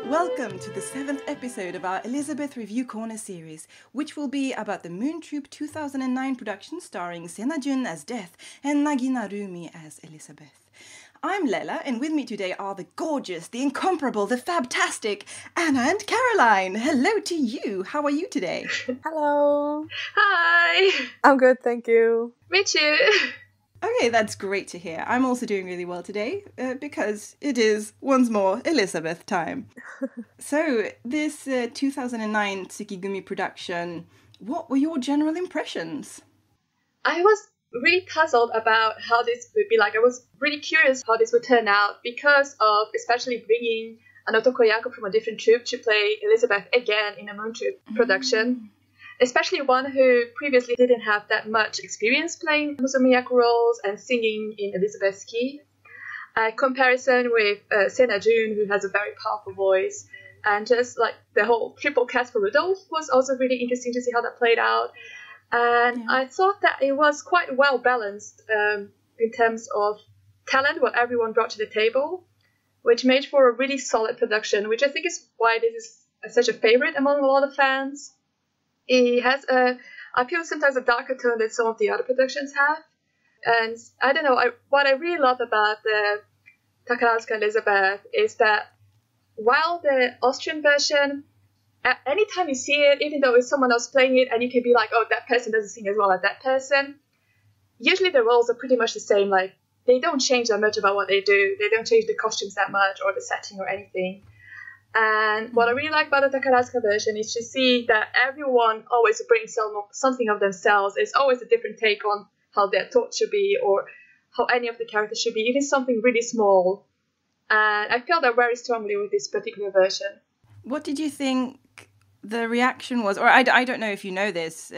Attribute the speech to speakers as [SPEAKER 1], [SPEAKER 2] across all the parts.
[SPEAKER 1] Welcome to the 7th episode of our Elizabeth Review Corner series, which will be about the Moon Troop 2009 production starring Sena Jun as Death and Nagina Rumi as Elizabeth. I'm Lela, and with me today are the gorgeous, the incomparable, the fabtastic Anna and Caroline. Hello to you. How are you today?
[SPEAKER 2] Hello.
[SPEAKER 3] Hi.
[SPEAKER 2] I'm good, thank you.
[SPEAKER 3] Me too.
[SPEAKER 1] Okay, that's great to hear. I'm also doing really well today because it is, once more, Elizabeth time. So, this 2009 Tsukigumi production, what were your general impressions?
[SPEAKER 3] I was really puzzled about how this would be like. I was really curious how this would turn out because of especially bringing an otokoyaku from a different troupe to play Elizabeth again in a Moon Troop production. Especially one who previously didn't have that much experience playing Musumiyaku roles and singing in Elizabeth's key. Comparison with Sena Jun, who has a very powerful voice, and just like the whole triple cast for Rudolph was also really interesting to see how that played out. And I thought that it was quite well balanced in terms of talent, what everyone brought to the table, which made for a really solid production, which I think is why this is such a favorite among a lot of fans. It has I feel sometimes a darker tone than some of the other productions have. And I don't know, what I really love about the Takarazuka Elizabeth is that while the Austrian version, anytime you see it, even though it's someone else playing it and you can be like, oh, that person doesn't sing as well as that person, usually the roles are pretty much the same. Like, they don't change that much about what they do. They don't change the costumes that much or the setting or anything. And what I really like about the Takarazuka version is to see that everyone always brings something of themselves. It's always a different take on how their thought should be or how any of the characters should be, even something really small. And I felt that very strongly with this particular version.
[SPEAKER 1] What did you think the reaction was? Or I don't know if you know this,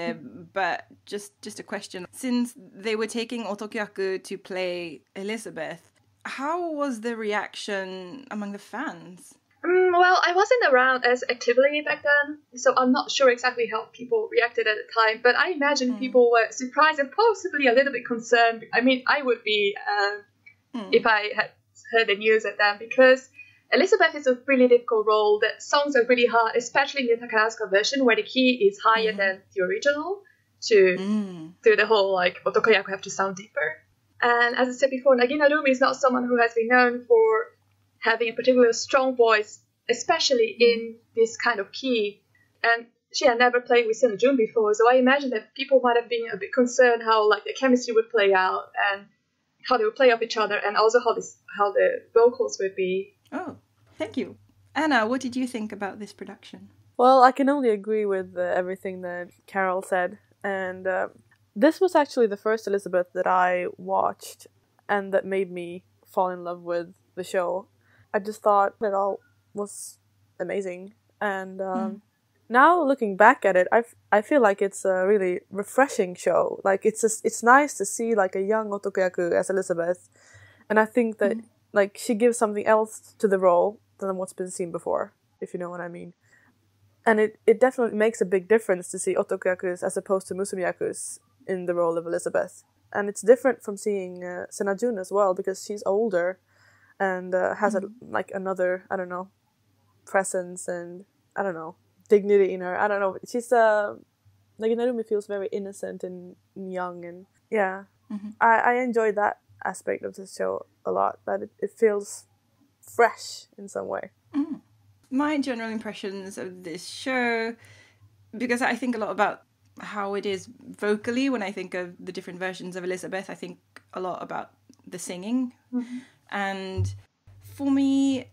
[SPEAKER 1] but just a question. Since they were taking otokoyaku to play Elizabeth, how was the reaction among the fans?
[SPEAKER 3] Well, I wasn't around as actively back then, so I'm not sure exactly how people reacted at the time, but I imagine people were surprised and possibly a little bit concerned. I mean, I would be if I had heard the news at them, because Elizabeth is a really difficult role. The songs are really hard, especially in the Takarazuka version, where the key is higher than the original to do the whole, like, otokoyaku have to sound deeper. And as I said before, Nagina Rumi is not someone who has been known for having a particularly strong voice, especially in this kind of key. And she had never played with Sena Jun before, so I imagine that people might have been a bit concerned how like the chemistry would play out and how they would play off each other, and also how the vocals would be.
[SPEAKER 1] Oh, thank you. Anna, what did you think about this production?
[SPEAKER 2] Well, I can only agree with everything that Carol said. And this was actually the first Elizabeth that I watched and that made me fall in love with the show. I just thought it all was amazing. And now looking back at it, I feel like it's a really refreshing show. Like, it's nice to see like a young otokoyaku as Elizabeth. And I think that like she gives something else to the role than what's been seen before, if you know what I mean. And it definitely makes a big difference to see otokoyakus as opposed to musumiyakus in the role of Elizabeth. And it's different from seeing Sena Jun as well, because she's older and has another, I don't know, presence and, I don't know, dignity in her. I don't know. She's Nagina Rumi feels very innocent and young, and yeah, I enjoyed that aspect of the show a lot. That it feels fresh in some way.
[SPEAKER 1] My general impressions of this show, because I think a lot about how it is vocally when I think of the different versions of Elizabeth, I think a lot about the singing. And for me,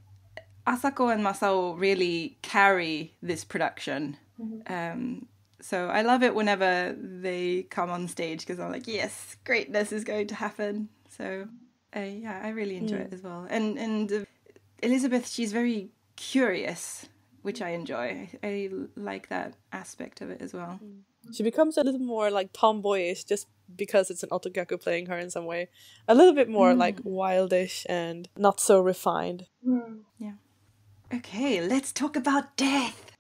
[SPEAKER 1] Asako and Masao really carry this production. So I love it whenever they come on stage, because I'm like, yes, greatness is going to happen. So yeah, I really enjoy it as well. And Elizabeth, she's very curious, which I enjoy. I like that aspect of it as well.
[SPEAKER 2] She becomes a little more like tomboyish just because it's an otokoyaku playing her in some way. A little bit more like wildish and not so refined.
[SPEAKER 1] Yeah. Okay, let's talk about Death,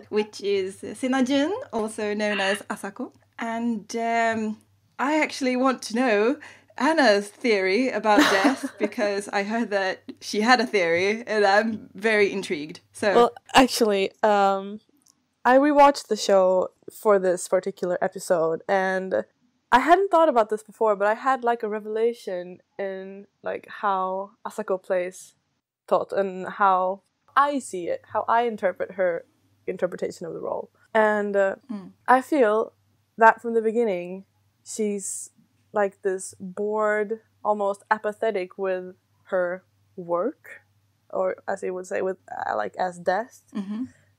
[SPEAKER 1] which is Sena Jun, also known as Asako. And I actually want to know, Anna's theory about death because I heard that she had a theory and I'm very intrigued. So,
[SPEAKER 2] Well, actually, I rewatched the show for this particular episode, and I hadn't thought about this before, but I had like a revelation in like how Asako plays Tot and how I see it, how I interpret her interpretation of the role. And I feel that from the beginning, she's like this bored, almost apathetic with her work, or as you would say, with like as death,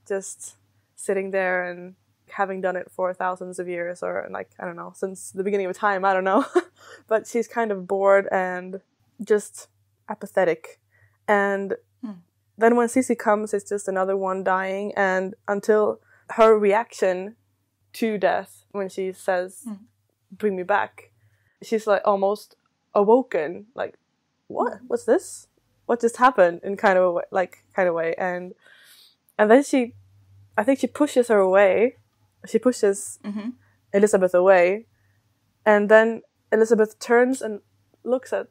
[SPEAKER 2] just sitting there and having done it for thousands of years, or like, I don't know, since the beginning of time, I don't know. But she's kind of bored and just apathetic. And then when Sissy comes, it's just another one dying, and until her reaction to death, when she says, bring me back, she's like almost awoken, like, what? What's this? What just happened? In kind of a way, and then I think she pushes her away. She pushes Elizabeth away, and then Elizabeth turns and looks at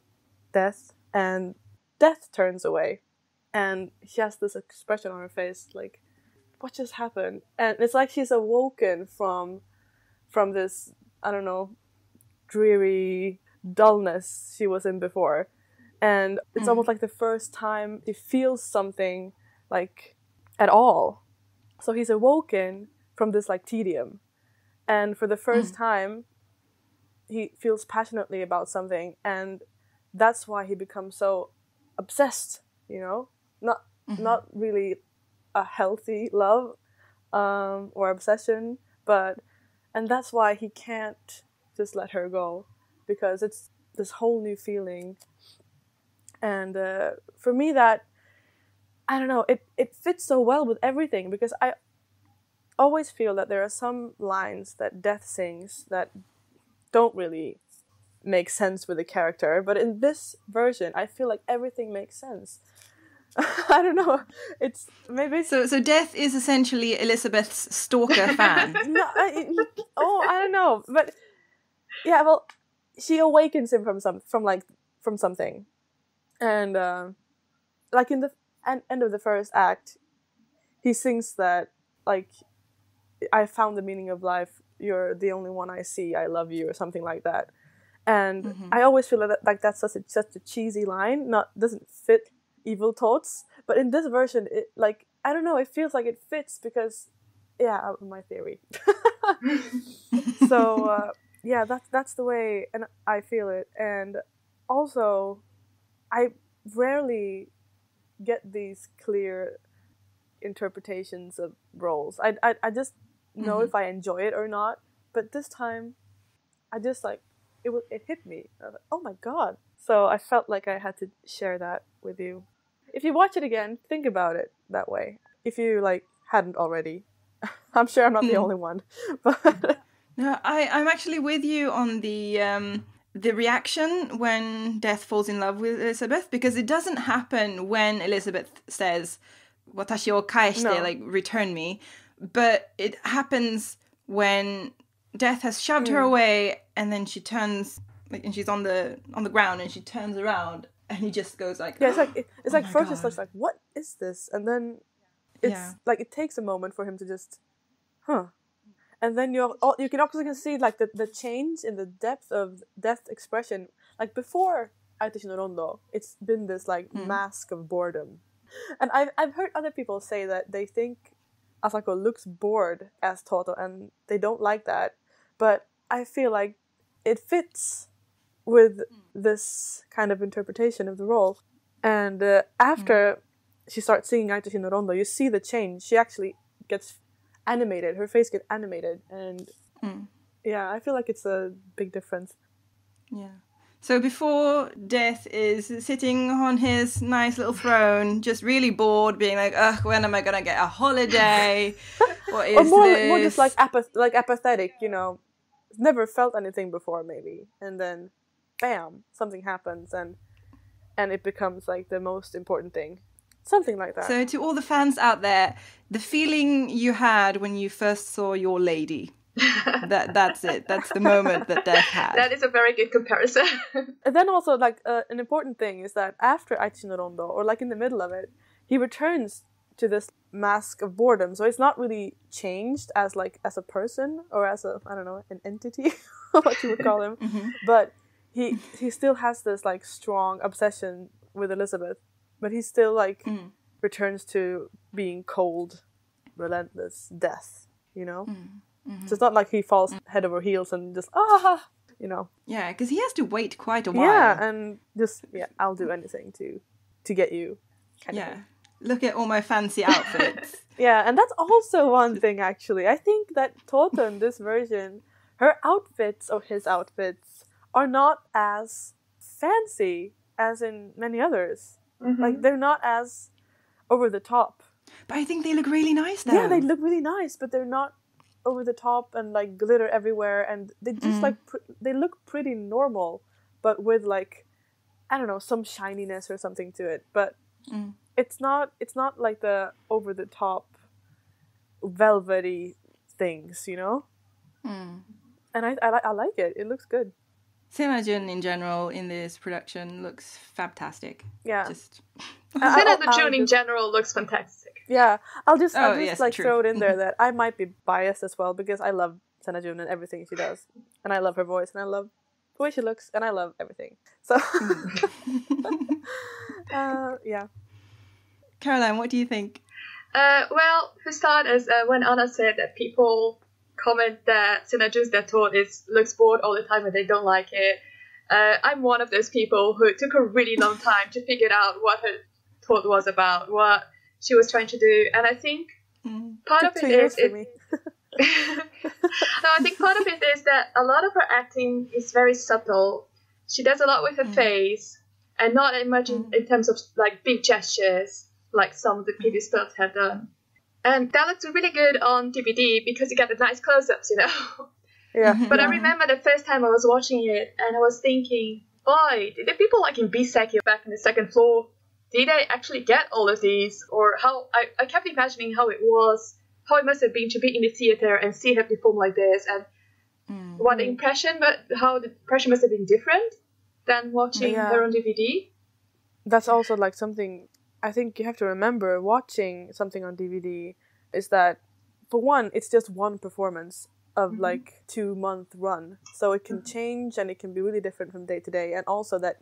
[SPEAKER 2] Death, and Death turns away, and she has this expression on her face, like, what just happened? And it's like she's awoken from this, I don't know, dreary dullness she was in before, and it's almost like the first time she feels something like at all. So he's awoken from this like tedium, and for the first time he feels passionately about something, and that's why he becomes so obsessed, you know, not really a healthy love or obsession, and that's why he can't just let her go, because it's this whole new feeling. And for me, that, I don't know, it fits so well with everything, because I always feel that there are some lines that Death sings that don't really make sense with the character, but in this version I feel like everything makes sense. I don't know, it's maybe
[SPEAKER 1] so Death is essentially Elizabeth's stalker fan.
[SPEAKER 2] No, I don't know, but yeah, well, she awakens him from something, and like in the end of the first act, he sings that, like, I found the meaning of life, you're the only one I see, I love you, or something like that. And I always feel like that's such a cheesy line, doesn't fit Evil Thoughts, but in this version, it, like, I don't know, it feels like it fits, because my theory. So yeah, that's the way, and I feel it. And also, I rarely get these clear interpretations of roles. I just know if I enjoy it or not. But this time, I just like it hit me. I was like, oh my god! So I felt like I had to share that with you. If you watch it again, think about it that way. If you like hadn't already, I'm sure I'm not the only one. But
[SPEAKER 1] no, I'm actually with you on the reaction when Death falls in love with Elizabeth, because it doesn't happen when Elizabeth says "Watashi o kaeshite," like return me, but it happens when Death has shoved her away, and then she turns, like, and she's on the ground, and she turns around, and he just goes like,
[SPEAKER 2] it's like first it's like, what is this, and then it's like it takes a moment for him to just, and then you can also see like the change in the depth of Death's expression. Like before Aitoshi no Rondo, it's been this like mask of boredom, and I've heard other people say that they think Asako looks bored as Toto, and they don't like that. But I feel like it fits with this kind of interpretation of the role. And after she starts singing Aitoshi no Rondo, you see the change. She actually gets animated. Her face gets animated. And yeah, I feel like it's a big difference.
[SPEAKER 1] Yeah. So before Death is sitting on his nice little throne, just really bored, being like, ugh, when am I going to get a holiday? What is this?
[SPEAKER 2] More just like apathetic, you know. Never felt anything before, maybe. And then, bam, something happens, and it becomes like the most important thing. Something like that.
[SPEAKER 1] So to all the fans out there, the feeling you had when you first saw your lady, That's it. That's the moment that Death had.
[SPEAKER 3] That is a very good comparison.
[SPEAKER 2] And then also, like, an important thing is that after Aichi no Rondo, or like in the middle of it, he returns to this mask of boredom. So it's not really changed as a person or as a, I don't know, an entity, what you would call him. But he still has this like strong obsession with Elizabeth, but he still like returns to being cold, relentless death, you know? So it's not like he falls head over heels and just, you know.
[SPEAKER 1] Yeah, because he has to wait quite a while.
[SPEAKER 2] Yeah, and just, I'll do anything to get you. Kind of thing.
[SPEAKER 1] Look at all my fancy outfits.
[SPEAKER 2] Yeah, and that's also one thing, actually. I think that Toto in this version, her outfits, or his outfits, are not as fancy as in many others. Like, they're not as over the top.
[SPEAKER 1] But I think they look really nice, though.
[SPEAKER 2] Yeah, they look really nice, but they're not over the top and, like, glitter everywhere. And they just, like, they look pretty normal, but with, like, I don't know, some shininess or something to it. But... It's not like the over the top velvety things, you know? And I like it. It looks good.
[SPEAKER 1] Sena Jun in general in this production looks fantastic.
[SPEAKER 2] Yeah.
[SPEAKER 3] Sena Jun in general looks fantastic.
[SPEAKER 2] Yeah. I'll just
[SPEAKER 1] true.
[SPEAKER 2] throw it in there that I might be biased as well because I love Sena Jun and everything she does. And I love her voice and I love the way she looks and I love everything. So yeah.
[SPEAKER 1] Caroline, what do you think?
[SPEAKER 3] Well, for starters, when Anna said that people comment that Sena Jun's Death Thought looks bored all the time and they don't like it, I'm one of those people who took a really long time to figure out what her thought was about, what she was trying to do, and I think part of it is... No, I think part of it is that a lot of her acting is very subtle. She does a lot with her face, and not as much in terms of like big gestures, like some of the previous films have done. And that looks really good on DVD because you get the nice close-ups, you know?
[SPEAKER 2] Yeah.
[SPEAKER 3] But I remember the first time I was watching it and I was thinking, boy, did the people like in Biseki back in the second floor, did they actually get all of these? Or how, I kept imagining how it must have been to be in the theater and see her perform like this and what the impression, but how the impression must have been different than watching her on DVD.
[SPEAKER 2] That's also like something I think you have to remember watching something on DVD is that, for one, it's just one performance of like 2-month run. So it can change and it can be really different from day to day. And also that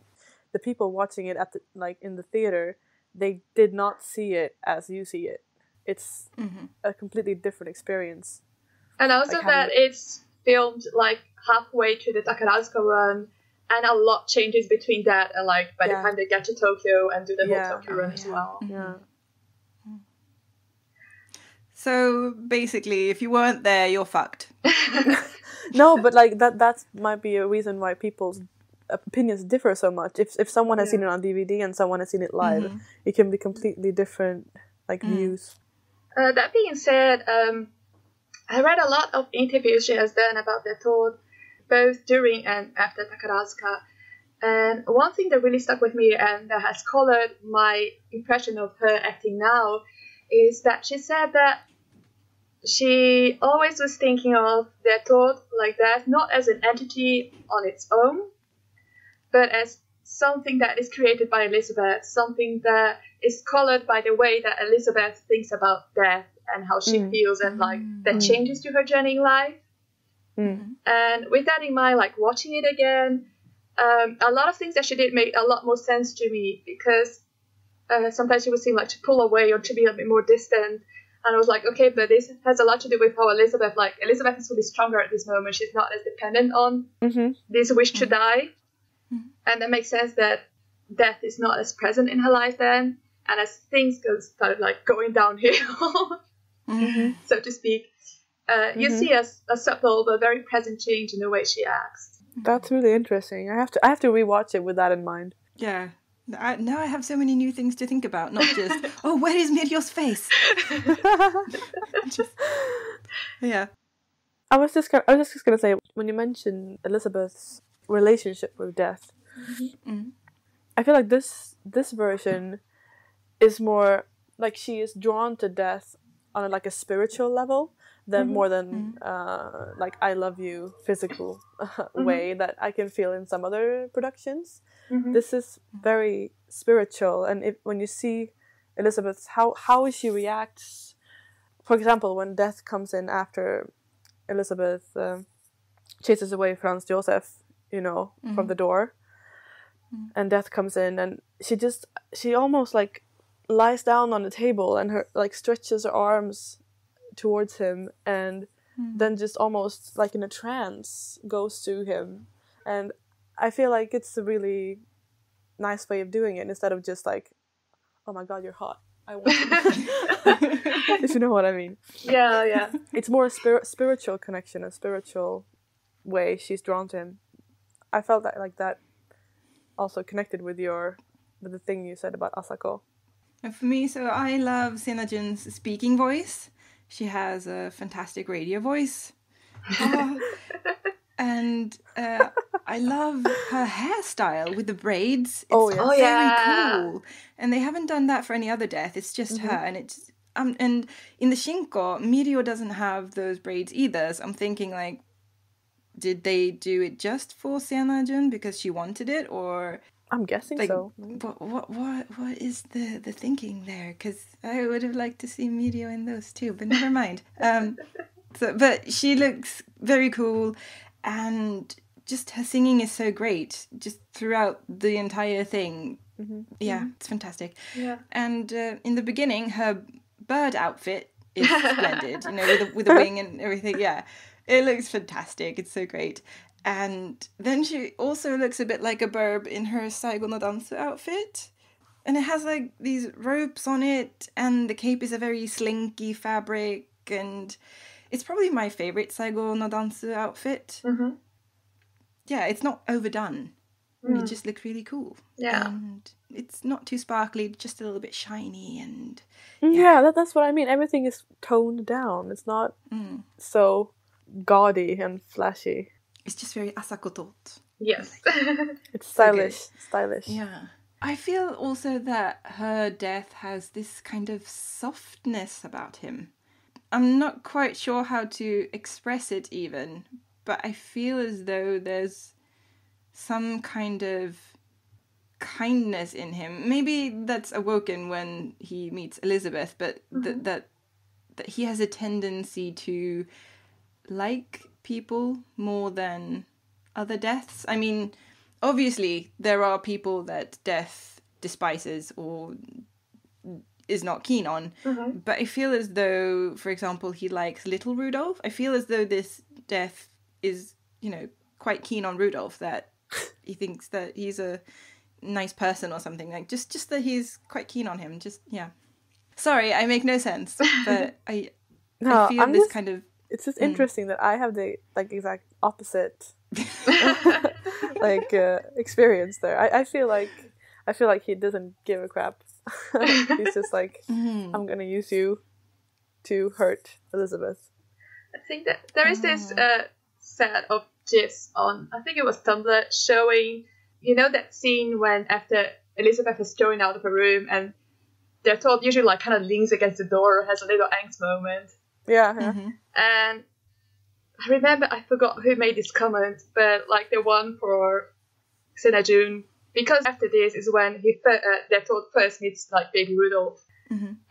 [SPEAKER 2] the people watching it at in the theater, they did not see it as you see it. It's a completely different experience.
[SPEAKER 3] And also that it's filmed like halfway to the Takarazuka run. And a lot changes between that and like by the time they get to Tokyo and do the whole Tokyo run as well.
[SPEAKER 2] Yeah.
[SPEAKER 1] So basically, if you weren't there, you're fucked.
[SPEAKER 2] No, but like that might be a reason why people's opinions differ so much. If someone has seen it on DVD and someone has seen it live, it can be completely different like views.
[SPEAKER 3] That being said, I read a lot of interviews she has done about Death Thought, both during and after Takarazuka. And one thing that really stuck with me and that has colored my impression of her acting now is that she said that she always was thinking of Death Thought like that, not as an entity on its own, but as something that is created by Elizabeth, something that is colored by the way that Elizabeth thinks about death and how she feels and like that changes to her journey in life. And with that in mind, like watching it again, a lot of things that she did make a lot more sense to me because sometimes she would seem like to pull away or to be a bit more distant. And I was like, okay, but this has a lot to do with how Elizabeth is really stronger at this moment. She's not as dependent on this wish to die. And that makes sense that death is not as present in her life then. And as things started like going downhill, so to speak, you see a subtle but very present change in the way she acts.
[SPEAKER 2] That's really interesting. I have to rewatch it with that in mind.
[SPEAKER 1] Yeah. Now I have so many new things to think about, not just, oh, where is Mirio's face? Yeah.
[SPEAKER 2] I was just gonna say, when you mentioned Elizabeth's relationship with death, I feel like this version is more like she is drawn to death on a spiritual level, than more than like I love you physical way that I can feel in some other productions. This is very spiritual, and when you see Elizabeth, how she reacts, for example, when death comes in after Elizabeth chases away Franz Josef, from the door, and death comes in, and she almost like lies down on the table and her like stretches her arms towards him, and then just almost like in a trance goes to him. And I feel like it's a really nice way of doing it, instead of just like, oh my god, you're hot, I want you. If you know what I mean.
[SPEAKER 3] Yeah.
[SPEAKER 2] It's more a spiritual connection, a spiritual way she's drawn to him. I felt that also connected with the thing you said about Asako.
[SPEAKER 1] And for me, so I love Sena Jun's speaking voice. She has a fantastic radio voice. And I love her hairstyle with the braids. It's very cool. And they haven't done that for any other death. It's just her. And it's and in the Shinko, Mirio doesn't have those braids either. So I'm thinking like, did they do it just for Sena Jun because she wanted it, or
[SPEAKER 2] I'm guessing
[SPEAKER 1] like,
[SPEAKER 2] so.
[SPEAKER 1] What is the thinking there? Because I would have liked to see Mirio in those too, but never mind. But she looks very cool, and just her singing is so great, just throughout the entire thing. Yeah, it's fantastic.
[SPEAKER 3] Yeah.
[SPEAKER 1] And in the beginning, her bird outfit is splendid, with the wing and everything. Yeah, it looks fantastic. It's so great. And then she also looks a bit like a burb in her Saigo no Dansu outfit. And it has like these ropes on it, and the cape is a very slinky fabric, and it's probably my favorite Saigo no Dansu outfit. Yeah, it's not overdone. It just looks really cool.
[SPEAKER 3] Yeah.
[SPEAKER 1] And it's not too sparkly, just a little bit shiny, and
[SPEAKER 2] yeah, that's what I mean. Everything is toned down. It's not so gaudy and flashy.
[SPEAKER 1] It's just very Asako-tot.
[SPEAKER 3] Yes.
[SPEAKER 2] It's stylish.
[SPEAKER 1] Yeah. I feel also that her death has this kind of softness about him. I'm not quite sure how to express it even, but I feel as though there's some kind of kindness in him. Maybe that's awoken when he meets Elizabeth, but that he has a tendency to like people more than other deaths. I mean, obviously there are people that death despises or is not keen on, but I feel as though, for example, he likes little Rudolph. I feel as though this death is, quite keen on Rudolph, that he thinks that he's a nice person or something, like just that he's quite keen on him. Sorry, I make no sense, but I feel this kind of.
[SPEAKER 2] It's just interesting that I have the exact opposite experience there. I feel like he doesn't give a crap. He's just like, I'm gonna use you to hurt Elizabeth.
[SPEAKER 3] I think that there is this set of GIFs on, I think it was Tumblr, showing, that scene when after Elizabeth is thrown out of a room and they're told usually like kind of leans against the door or has a little angst moment.
[SPEAKER 2] Yeah.
[SPEAKER 3] And I remember, I forgot who made this comment, but like the one for Sena Jun, because after this is when they're told first meets like baby Rudolph.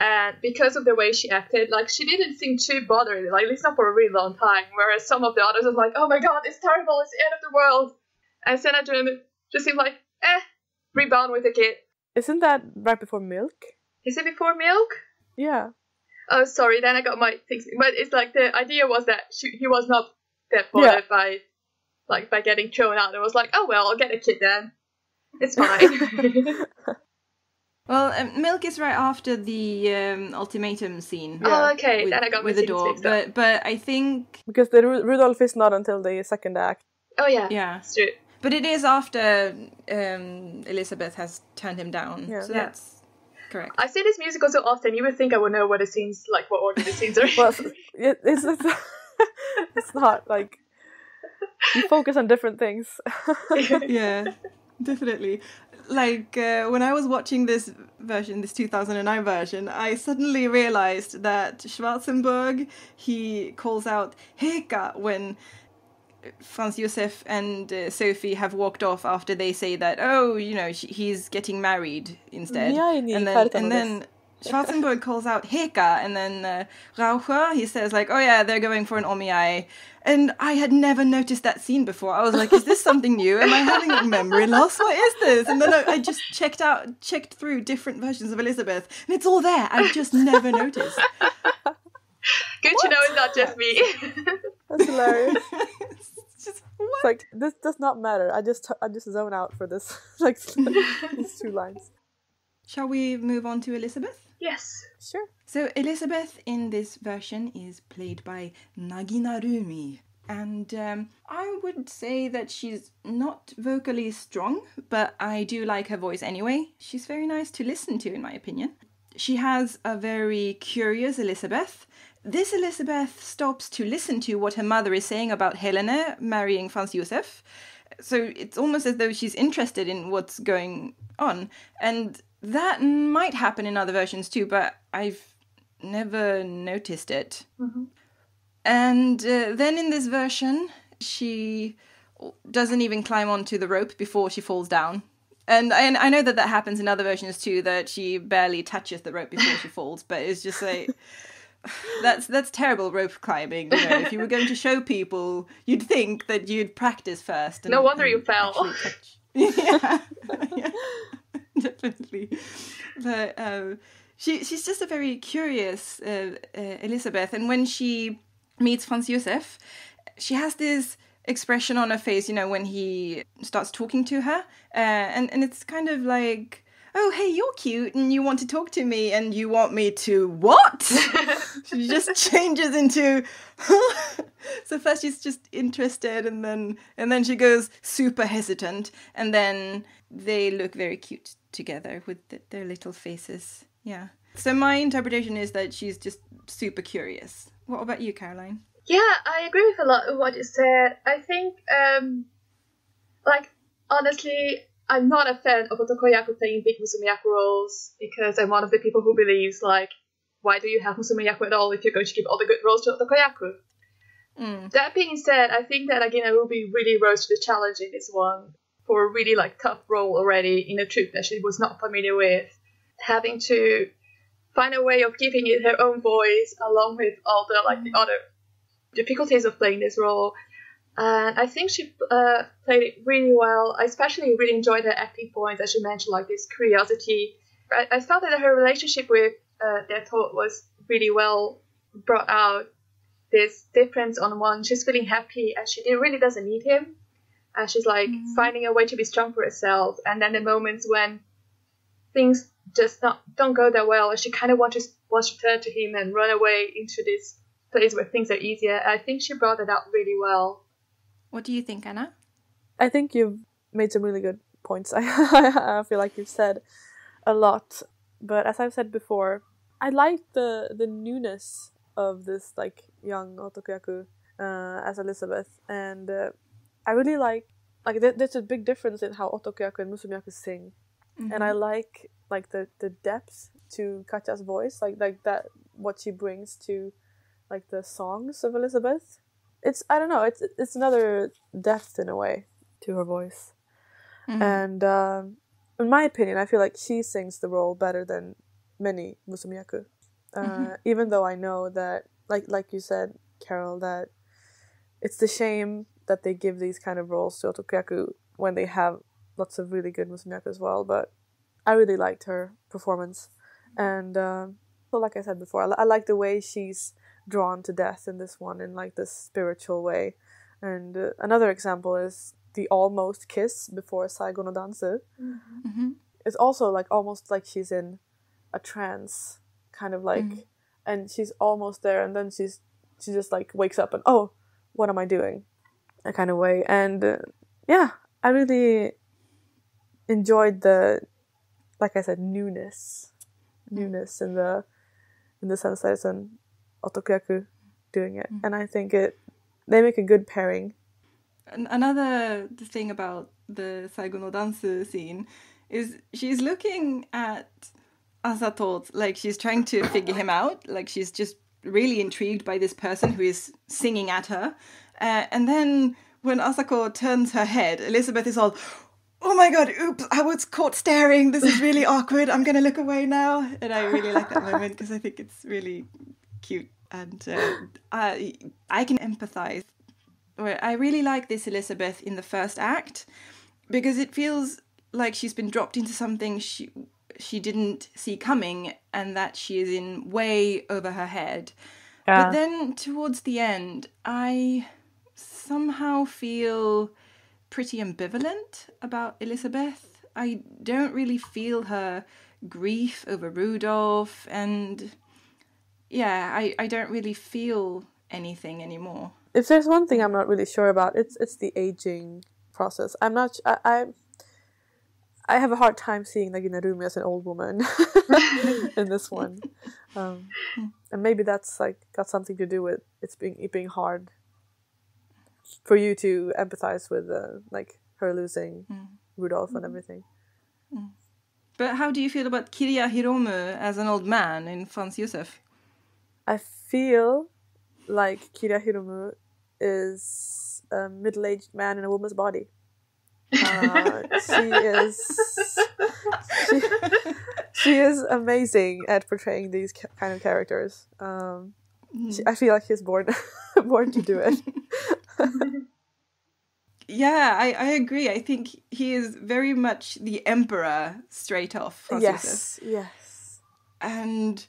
[SPEAKER 3] And because of the way she acted, like she didn't seem too bothered, like at least not for a really long time, whereas some of the others was like, oh my god, it's terrible, it's the end of the world. And Sena Jun just seemed like, rebound with the kid.
[SPEAKER 2] Isn't that right before Milk?
[SPEAKER 3] Is it before Milk?
[SPEAKER 2] Yeah.
[SPEAKER 3] Oh, sorry, then I got my things. But it's like the idea was that he was not that bothered by getting thrown out. It was like, oh well, I'll get a kid then. It's fine.
[SPEAKER 1] Well, Milk is right after the ultimatum scene.
[SPEAKER 3] Yeah. Oh, okay. Then I got
[SPEAKER 1] with the door, but I think
[SPEAKER 2] because the Rudolph is not until the second act.
[SPEAKER 3] Oh yeah,
[SPEAKER 1] that's
[SPEAKER 3] true.
[SPEAKER 1] But it is after Elizabeth has turned him down. Yeah. So that's correct.
[SPEAKER 3] I see this musical so often, you would think I would know what the scenes, like what order the scenes are in.
[SPEAKER 2] Well, it's not like you focus on different things.
[SPEAKER 1] Yeah, definitely. when I was watching this version, this 2009 version, I suddenly realized that Schwarzenberg, he calls out Heka when Franz Josef and Sophie have walked off after they say that, oh, he's getting married instead. And then Schwarzenberg calls out Heka, and then Raucher, he says like, oh yeah, they're going for an omiai. And I had never noticed that scene before. I was like, is this something new? Am I having memory loss? What is this? And then I just checked through different versions of Elizabeth, and it's all there. I've just never noticed.
[SPEAKER 3] Good to know it's not just me.
[SPEAKER 2] That's hilarious. It's like, this does not matter. I just zone out for this, like these 2 lines.
[SPEAKER 1] Shall we move on to Elizabeth?
[SPEAKER 3] Yes.
[SPEAKER 2] Sure.
[SPEAKER 1] So Elizabeth in this version is played by Nagina Rumi. And I would say that she's not vocally strong, but I do like her voice anyway. She's very nice to listen to, in my opinion. She has a very curious Elizabeth. This Elizabeth stops to listen to what her mother is saying about Helene marrying Franz Josef. So it's almost as though she's interested in what's going on. And that might happen in other versions too, but I've never noticed it.
[SPEAKER 3] Mm-hmm.
[SPEAKER 1] And then in this version, she doesn't even climb onto the rope before she falls down. And I know that happens in other versions too, that she barely touches the rope before she falls, but it's just like... That's terrible rope climbing. If you were going to show people, you'd think that you'd practice first.
[SPEAKER 3] No wonder you fell.
[SPEAKER 1] Yeah, definitely. But she's just a very curious Elizabeth, and when she meets Franz Josef, she has this expression on her face, when he starts talking to her, and it's kind of like, oh, hey, you're cute and you want to talk to me and you want me to what? She just changes into... So first she's just interested and then she goes super hesitant, and then they look very cute together with their little faces. Yeah. So my interpretation is that she's just super curious. What about you, Caroline?
[SPEAKER 3] Yeah, I agree with a lot of what you said. I think, honestly... I'm not a fan of Otokoyaku playing big Musumeyaku roles because I'm one of the people who believes, why do you have Musumeyaku at all if you're going to give all the good roles to Otokoyaku? That being said, I think that Nagina Rumi really rose to the challenge in this one for a really, tough role already in a troupe that she was not familiar with. Having to find a way of giving it her own voice along with all the, the other difficulties of playing this role. And I think she played it really well. I especially really enjoyed her acting points, as you mentioned, this curiosity. I felt that her relationship with Deathholt was really well brought out. This difference on one, she's feeling happy and she really doesn't need him. And she's finding a way to be strong for herself. And then the moments when things just don't go that well, and she kind of wants to turn to him and run away into this place where things are easier. I think she brought it out really well.
[SPEAKER 1] What do you think, Anna?
[SPEAKER 2] I think you've made some really good points. I feel like you've said a lot. But as I've said before, I like the newness of this young Otokoyaku as Elizabeth. And I really like there's a big difference in how Otokoyaku and Musumeyaku sing. Mm-hmm. And I like the depth to Katja's voice, like that, what she brings to the songs of Elizabeth. It's, I don't know, it's another depth in a way to her voice. Mm-hmm. And in my opinion, I feel like she sings the role better than many Musumeyaku. Even though I know that, like you said, Carol, that it's a shame that they give these kind of roles to Otokoyaku when they have lots of really good Musumeyaku as well. But I really liked her performance. And so like I said before, I like the way she's drawn to death in this one in this spiritual way. And another example is the almost kiss before Saigo no Dansu. Mm-hmm. It's also almost like she's in a trance, kind of and she's almost there, and then she just wakes up and, oh, what am I doing? That kind of way. And yeah, I really enjoyed the, like I said, newness in the sense that it's an Otokoyaku doing it. And I think they make a good pairing.
[SPEAKER 1] Another thing about the Saigo no Dansu scene is she's looking at Asato like she's trying to figure him out. Like she's just really intrigued by this person who is singing at her. And then when Asako turns her head, Elizabeth is all, oh my god, oops, I was caught staring. This is really awkward. I'm going to look away now. And I really like that moment because I think it's really cute. And I can empathize. I really like this Elizabeth in the first act because it feels like she's been dropped into something she didn't see coming and that she is in way over her head. Yeah. But then towards the end, I somehow feel pretty ambivalent about Elizabeth. I don't really feel her grief over Rudolph, and yeah, I don't really feel anything anymore.
[SPEAKER 2] If there's one thing I'm not really sure about, it's the aging process. I'm not. I have a hard time seeing Nagi Narumi as an old woman in this one, and maybe that's like got something to do with it being hard for you to empathize with like her losing Rudolph and everything.
[SPEAKER 1] But how do you feel about Kiriya Hiromu as an old man in Franz Josef?
[SPEAKER 2] I feel like Kiriya Hiromu is a middle-aged man in a woman's body. She is amazing at portraying these kind of characters. I feel like she's born to do it.
[SPEAKER 1] Yeah, I agree. I think he is very much the emperor straight off.
[SPEAKER 2] Yes.
[SPEAKER 1] And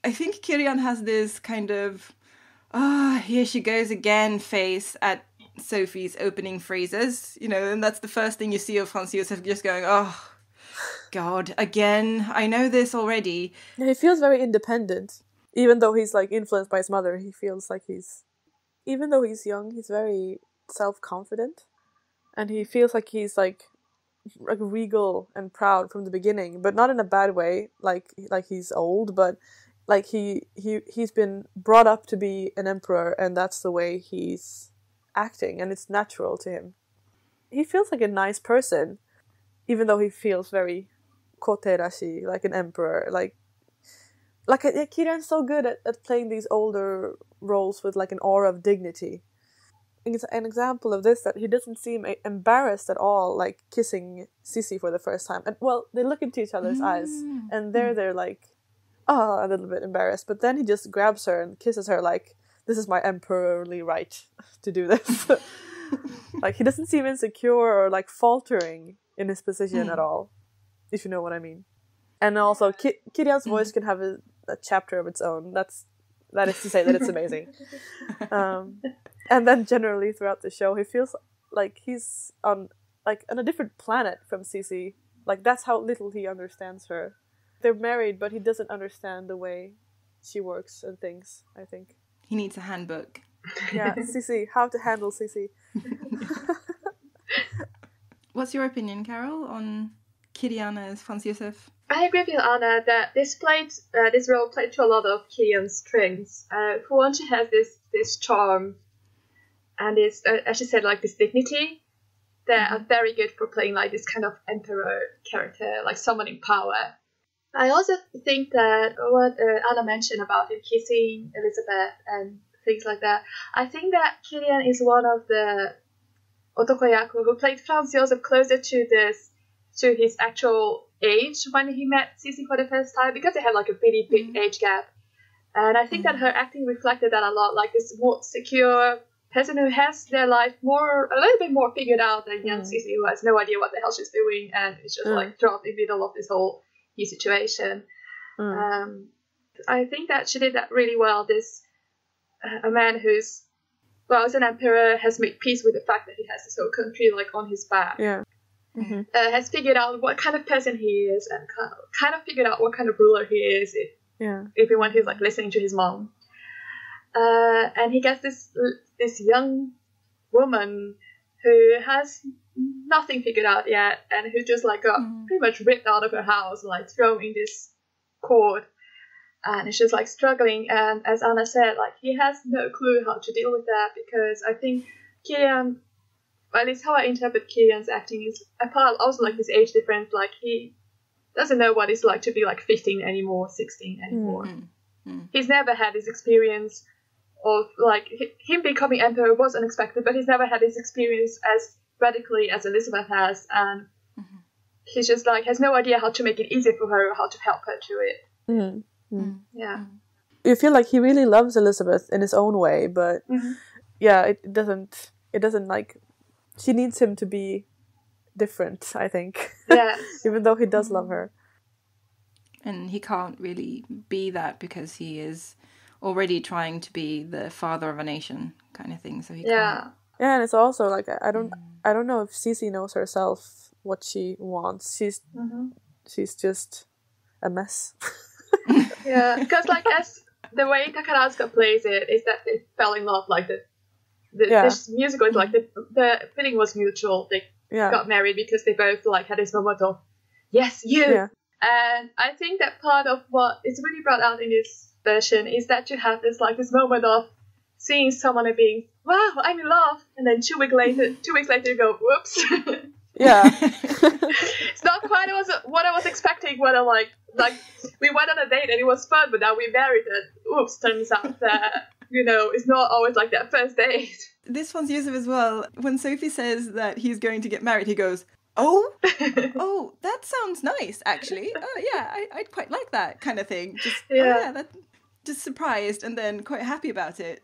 [SPEAKER 1] I think Kirian has this kind of, here she goes again face at Sophie's opening phrases, and that's the first thing you see of Franz Josef, just going, oh, God, again, I know this already.
[SPEAKER 2] Yeah, he feels very independent. Even though he's, like, influenced by his mother, he feels like even though he's young, he's very self-confident. And he feels like he's, like regal and proud from the beginning, but not in a bad way, like he's old, but like he's been brought up to be an emperor, and that's the way he's acting, and it's natural to him. He feels like a nice person, even though he feels very koterashi, like an emperor. Like Kirian's so good at playing these older roles with like an aura of dignity. It's an example of this, that he doesn't seem embarrassed at all, like kissing Sissy for the first time. And well, they look into each other's eyes, and they're like, a little bit embarrassed, but then he just grabs her and kisses her like, this is my emperorly right to do this. Like, he doesn't seem insecure or like faltering in his position at all, if you know what I mean. And also, Kirian's voice can have a chapter of its own. That is to say that it's amazing. And then generally throughout the show, he feels like he's on a different planet from Sissy. Like, that's how little he understands her. They're married, but he doesn't understand the way she works and things, I think.
[SPEAKER 1] He needs a handbook.
[SPEAKER 2] Yeah, Sissy, how to handle Sissy.
[SPEAKER 1] What's your opinion, Carol, on Kirian as Franz Josef?
[SPEAKER 3] I agree with Anna that this role played to a lot of Kirian's strengths. For one, she has this charm, and this, as she said, like this dignity that are very good for playing like this kind of emperor character, like someone in power. I also think that what Anna mentioned about him kissing Elizabeth and things like that, I think that Kirian is one of the otokoyaku who played Franz Josef closer to his actual age when he met Sissy for the first time, because they had like a really big age gap. And I think that her acting reflected that a lot, like this more secure person who has their life a little bit more figured out than young Sissy, who has no idea what the hell she's doing and is just like dropped in the middle of this whole new situation. I think that she did that really well. This a man who's, well, as an emperor, has made peace with the fact that he has this whole country like on his back.
[SPEAKER 2] Yeah.
[SPEAKER 3] Has figured out what kind of person he is, and kind of figured out what kind of ruler he is. Everyone who's like listening to his mom, and he gets this young woman who has nothing figured out yet, and who just like got pretty much ripped out of her house, like thrown in this court, and is just like struggling. And as Anna said, like he has no clue how to deal with that, because I think Kirian at least how I interpret Kilian's acting is, apart also like this age difference, like he doesn't know what it's like to be like 15 anymore, 16 anymore. He's never had this experience of like him becoming emperor was unexpected, but he's never had this experience as radically as Elizabeth has, and he's just like has no idea how to make it easier for her or how to help her to it. Yeah.
[SPEAKER 2] You feel like he really loves Elizabeth in his own way, but yeah, it doesn't like, she needs him to be different, I think.
[SPEAKER 3] Yes.
[SPEAKER 2] Even though he does love her.
[SPEAKER 1] And he can't really be that because he is already trying to be the father of a nation kind of thing, so he can't.
[SPEAKER 2] Yeah, and it's also like I don't know if Cici knows herself what she wants. She's just a mess.
[SPEAKER 3] Yeah, because like as the way Takarazuka plays it is that they fell in love, like this musical is like the feeling was mutual. They got married because they both like had this moment of yes, you.
[SPEAKER 2] Yeah.
[SPEAKER 3] And I think that part of what is really brought out in this version is that you have this moment of seeing someone and being, wow, I'm in love, and then 2 weeks later you go, whoops.
[SPEAKER 2] Yeah.
[SPEAKER 3] It's not quite what I was expecting when I like we went on a date and it was fun, but now we married and oops, turns out that it's not always like that first date.
[SPEAKER 1] This one's Yusuf as well. When Sophie says that he's going to get married, he goes, oh, that sounds nice, actually. Oh, yeah, I'd quite like that kind of thing. Just surprised and then quite happy about it.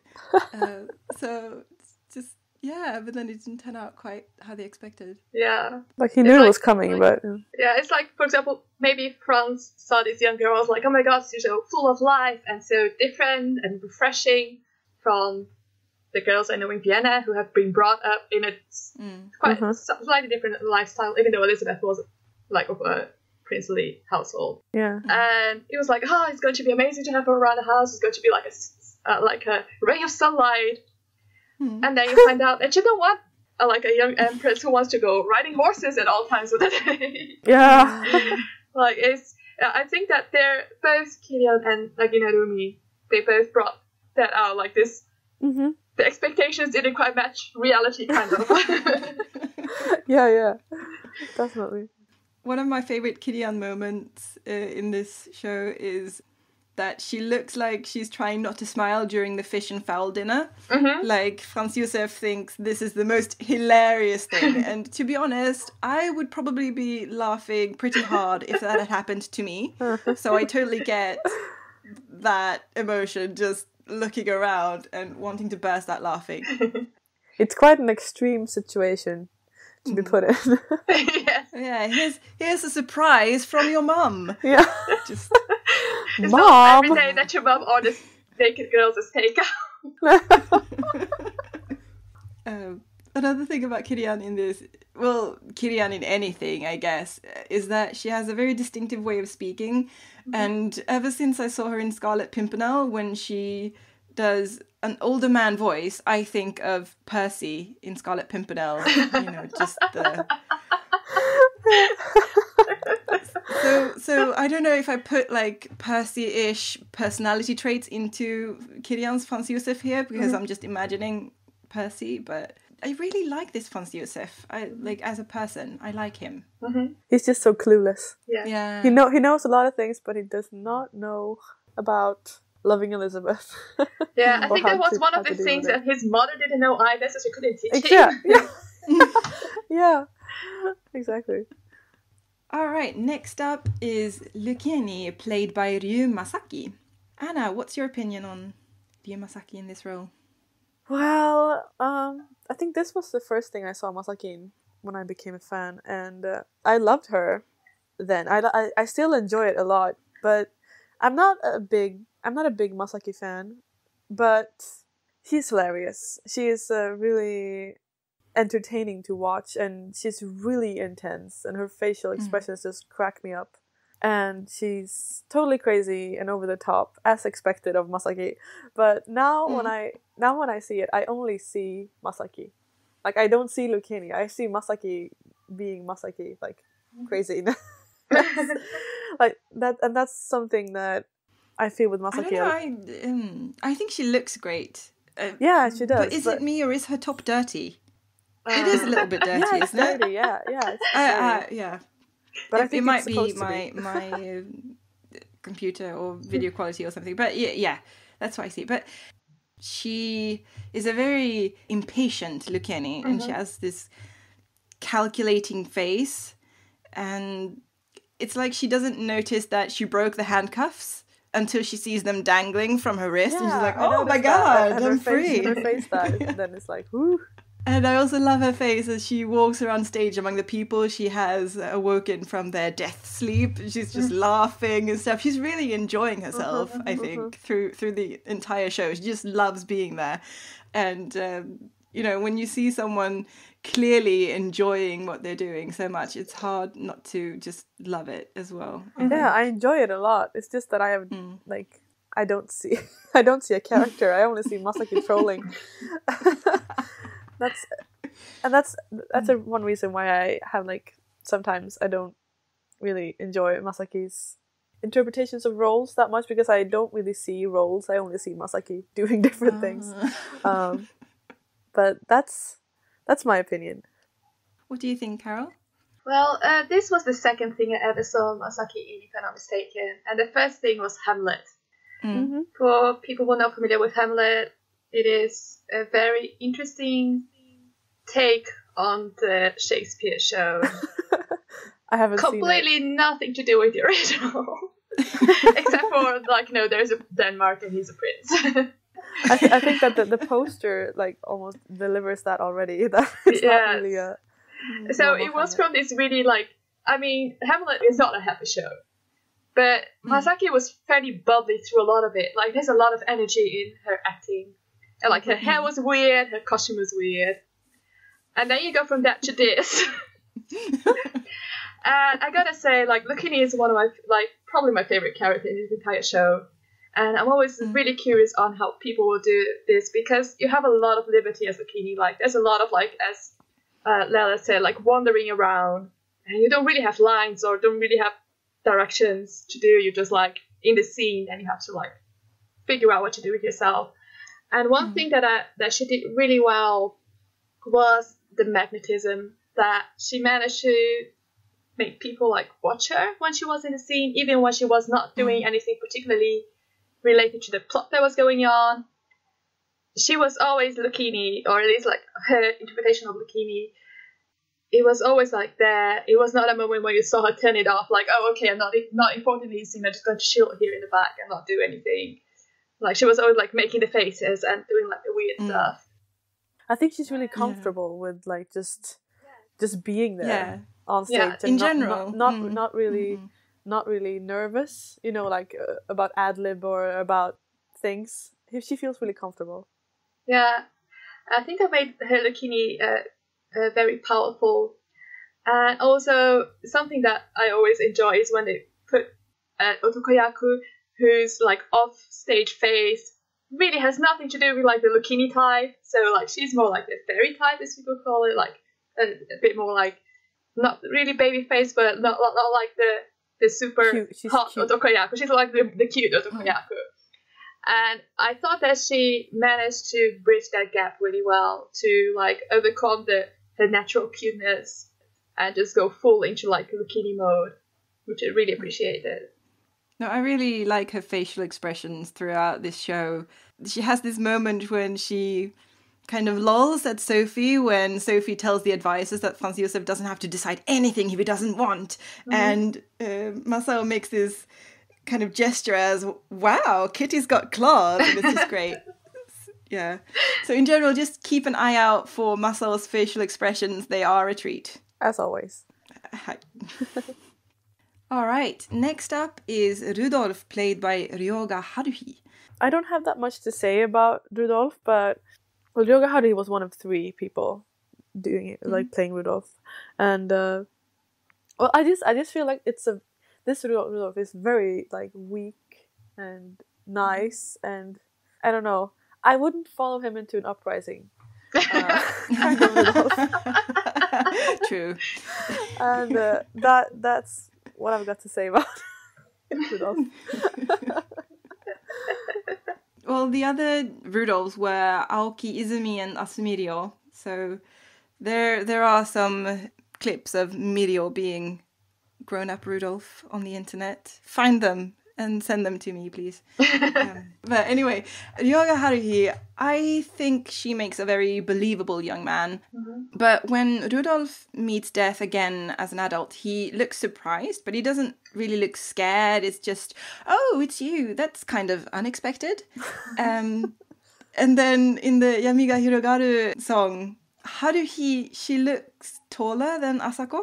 [SPEAKER 1] So, just, but then it didn't turn out quite how they expected.
[SPEAKER 3] Yeah.
[SPEAKER 2] Like, he knew it was coming, but...
[SPEAKER 3] Yeah, it's like, for example, maybe Franz saw this young girl, was like, oh my god, she's so full of life and so different and refreshing from the girls I know in Vienna who have been brought up in a quite slightly different lifestyle, even though Elizabeth was like of a princely household.
[SPEAKER 2] Yeah.
[SPEAKER 3] And it was like, it's going to be amazing to have her around the house. It's going to be like a ray of sunlight. And then you find out that you don't want like a young empress who wants to go riding horses at all times of the day.
[SPEAKER 2] Yeah.
[SPEAKER 3] Like I think that they're both Kilian and Nagina Rumi. They both brought that out like this. The expectations didn't quite match reality, kind of.
[SPEAKER 2] Yeah, definitely.
[SPEAKER 1] One of my favorite Kilian moments in this show is that she looks like she's trying not to smile during the fish and fowl dinner. Like, Franz Josef thinks this is the most hilarious thing. And to be honest, I would probably be laughing pretty hard if that had happened to me. So I totally get that emotion, just looking around and wanting to burst out laughing.
[SPEAKER 2] It's quite an extreme situation to be put in.
[SPEAKER 3] Yeah,
[SPEAKER 1] here's a surprise from your mum.
[SPEAKER 2] Yeah.
[SPEAKER 1] Just
[SPEAKER 3] it's
[SPEAKER 2] Mom.
[SPEAKER 3] not every day that your mum orders naked girls as takeout.
[SPEAKER 1] Another thing about Kilian in this, well, Kilian in anything, I guess, is that she has a very distinctive way of speaking. And ever since I saw her in Scarlet Pimpernel, when she does an older man voice, I think of Percy in Scarlet Pimpernel. Just the... So I don't know if I put like Percy-ish personality traits into Kilian's Franz Josef here, because I'm just imagining Percy, but I really like this Franz Josef. I like as a person, I like him.
[SPEAKER 2] He's just so clueless.
[SPEAKER 1] Yeah.
[SPEAKER 2] He knows a lot of things, but he does not know about loving Elizabeth.
[SPEAKER 3] Yeah, I think that was one of the things that his mother didn't know either, so she couldn't teach him.
[SPEAKER 2] Yeah, exactly.
[SPEAKER 1] All right, next up is Lucchini, played by Ryu Masaki. Anna, what's your opinion on Ryu Masaki in this role?
[SPEAKER 2] Well, I think this was the first thing I saw Masaki in when I became a fan, and I loved her then. I still enjoy it a lot, but I'm not a big Masaki fan, but she's hilarious. She is really entertaining to watch, and she's really intense, and her facial expressions just crack me up. And she's totally crazy and over the top, as expected of Masaki. But now when I see it, I only see Masaki. Like, I don't see Lucchini. I see Masaki being Masaki, like crazy. Like that, and that's something that I feel with Masaki.
[SPEAKER 1] I think she looks great.
[SPEAKER 2] Yeah, she does.
[SPEAKER 1] But is it me, or is her top dirty? It is a little bit dirty,
[SPEAKER 2] Yeah, it's
[SPEAKER 1] isn't it?
[SPEAKER 2] dirty. Yeah, it's dirty.
[SPEAKER 1] Yeah.
[SPEAKER 2] But I
[SPEAKER 1] It
[SPEAKER 2] think
[SPEAKER 1] might
[SPEAKER 2] it's
[SPEAKER 1] be
[SPEAKER 2] supposed to
[SPEAKER 1] my computer or video quality or something. But yeah, that's what I see. But she is a very impatient Lucchini, and she has this calculating face, and it's like she doesn't notice that she broke the handcuffs until she sees them dangling from her wrist, and she's like,
[SPEAKER 2] I
[SPEAKER 1] "Oh my
[SPEAKER 2] noticed that.
[SPEAKER 1] god,
[SPEAKER 2] And
[SPEAKER 1] I'm
[SPEAKER 2] her face,
[SPEAKER 1] free!"
[SPEAKER 2] Her face dies, and then it's like, whoo.
[SPEAKER 1] And I also love her face as she walks around stage among the people she has awoken from their death sleep. She's just laughing and stuff. She's really enjoying herself, I think, through the entire show. She just loves being there. And, when you see someone clearly enjoying what they're doing so much, it's hard not to just love it as well.
[SPEAKER 2] Yeah, I enjoy it a lot. It's just that I have, I don't see a character. I only see Masaki trolling. That's one reason why I have sometimes I don't really enjoy Masaki's interpretations of roles that much, because I don't really see roles. I only see Masaki doing different things. But that's my opinion.
[SPEAKER 1] What do you think, Carol?
[SPEAKER 3] Well, this was the second thing I ever saw Masaki in, if I'm not mistaken. And the first thing was Hamlet.
[SPEAKER 2] Mm-hmm.
[SPEAKER 3] For people who are not familiar with Hamlet, it is a very interesting take on the Shakespeare show.
[SPEAKER 2] I haven't seen it.
[SPEAKER 3] Completely nothing to do with the original. Except for, there's a Denmark and he's a prince.
[SPEAKER 2] I think that the poster almost delivers that already. That it's not really a
[SPEAKER 3] so it was from this really Hamlet is not a happy show, but Masaki was fairly bubbly through a lot of it. There's a lot of energy in her acting, and her hair was weird, her costume was weird, and then you go from that to this. And I gotta say, Lucchini is one of my probably my favorite character in the entire show. And I'm always really curious on how people will do this, because you have a lot of liberty as Lucchini. There's a lot of, as Lela said, wandering around. And you don't really have lines or don't really have directions to do. You're just, in the scene, and you have to, figure out what to do with yourself. And one thing that she did really well was the magnetism, that she managed to make people, watch her when she was in the scene, even when she was not doing anything particularly related to the plot that was going on. She was always Lucchini, or at least her interpretation of Lucchini. It was always there. It was not a moment where you saw her turn it off, oh, okay, I'm not important in this scene, I'm just going to chill here in the back and not do anything. She was always making the faces and doing the weird stuff.
[SPEAKER 2] I think she's really comfortable with just being there on stage.
[SPEAKER 3] Yeah.
[SPEAKER 2] And
[SPEAKER 1] In general,
[SPEAKER 2] not really nervous, about ad lib or about things. She feels really comfortable.
[SPEAKER 3] Yeah, I think I made her Lucchini very powerful. And also, something that I always enjoy is when they put Otokoyaku, who's off-stage face, really has nothing to do with the Lucchini type. So she's more the fairy type, as people call it, a bit more not really baby face, but not the super
[SPEAKER 2] cute.
[SPEAKER 3] hot
[SPEAKER 2] Cute.
[SPEAKER 3] Otokoyaku. She's the cute Otokoyaku. And I thought that she managed to bridge that gap really well, to overcome her natural cuteness and just go full into Lucchini mode, which I really appreciated.
[SPEAKER 1] No, I really like her facial expressions throughout this show. She has this moment when she kind of lolls at Sophie when Sophie tells the advisors that Franz Josef doesn't have to decide anything if he doesn't want. And Masao makes this kind of gesture as, wow, Kitty's got claws, and it's just great. Yeah. So in general, just keep an eye out for Masao's facial expressions. They are a treat.
[SPEAKER 2] As always.
[SPEAKER 1] All right. Next up is Rudolf, played by Ryoga Haruhi.
[SPEAKER 2] I don't have that much to say about Rudolf, but Ryoga Haruhi was one of 3 people doing it, playing Rudolf, and I just feel like this Rudolf is very weak and nice, and I don't know. I wouldn't follow him into an uprising. Kind of Rudolf.
[SPEAKER 1] True.
[SPEAKER 2] And that's what I've got to say about Rudolf.
[SPEAKER 1] Well, the other Rudolphs were Aoki Izumi and Asumirio. So There are some clips of Mirio being grown-up Rudolph on the internet. Find them and send them to me, please. But anyway, Ryoga Haruhi, I think she makes a very believable young man. But when Rudolph meets Death again as an adult, he looks surprised, but he doesn't really look scared. It's just, oh, it's you. That's kind of unexpected. And then in the Yami ga Hirogaru song, Haruhi, she looks taller than Asako.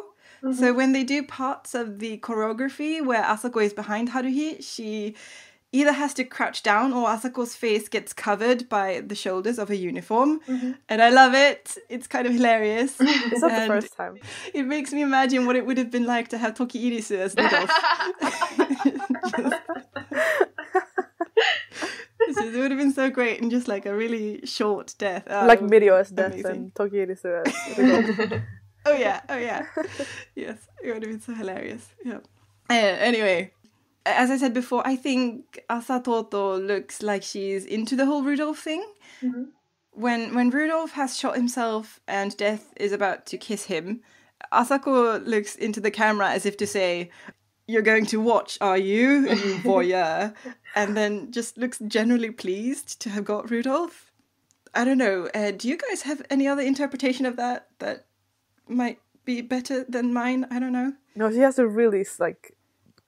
[SPEAKER 1] So when they do parts of the choreography where Asako is behind Haruhi, she either has to crouch down or Asako's face gets covered by the shoulders of her uniform. And I love it. It's kind of hilarious.
[SPEAKER 2] It's not the first time.
[SPEAKER 1] It makes me imagine what it would have been like to have Toki Irisu as Rudolph. It would have been so great in just like a really short death.
[SPEAKER 2] Like Mirio as Death
[SPEAKER 1] amazing.
[SPEAKER 2] and Toki Irisu as Rudolph.
[SPEAKER 1] Oh yeah. Yes, it would have been so hilarious. Yeah. Anyway, as I said before, I think Asatoto looks like she's into the whole Rudolph thing. When Rudolph has shot himself and Death is about to kiss him, Asako looks into the camera as if to say, "You're going to watch, are you voyeur?" And then just looks generally pleased to have got Rudolph. I don't know. Do you guys have any other interpretation of that might be better than mine? I don't know.
[SPEAKER 2] No, she has a really like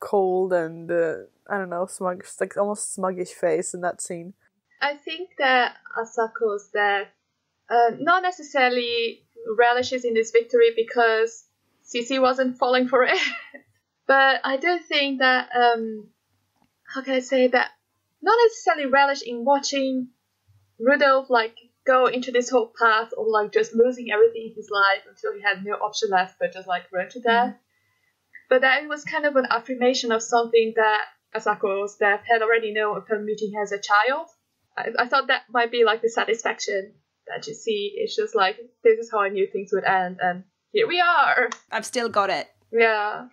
[SPEAKER 2] cold and I don't know, smug, like almost smuggish face in that scene.
[SPEAKER 3] I think that Asako's death not necessarily relishes in this victory because Cici wasn't falling for it. But I do think that how can I say that, not necessarily relish in watching Rudolph like go into this whole path of like just losing everything in his life until he had no option left but just like run to death. But that it was kind of an affirmation of something that Asako's death had already known upon meeting her as a child. I thought that might be like the satisfaction that you see. It's just like, this is how I knew things would end, and here we are.
[SPEAKER 1] I've still got it.
[SPEAKER 3] Yeah.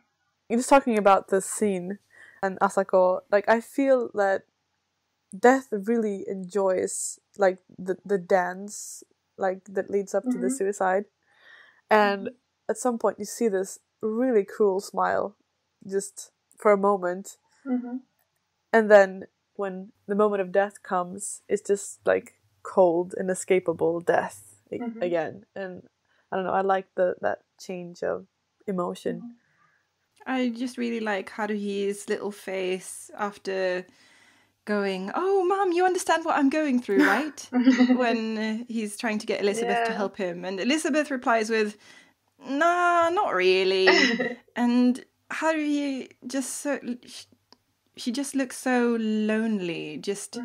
[SPEAKER 2] You're just talking about the scene and Asako, like I feel that Death really enjoys like the dance like that leads up to the suicide, and at some point you see this really cruel smile just for a moment, and then when the moment of death comes, it's just like cold, inescapable death again. And I don't know, I like that change of emotion.
[SPEAKER 1] I just really like Haruhi's little face after going, "Oh, Mum, you understand what I'm going through, right?" when he's trying to get Elizabeth to help him. And Elizabeth replies with, "Nah, not really." And Haruhi she just looks so lonely. Just,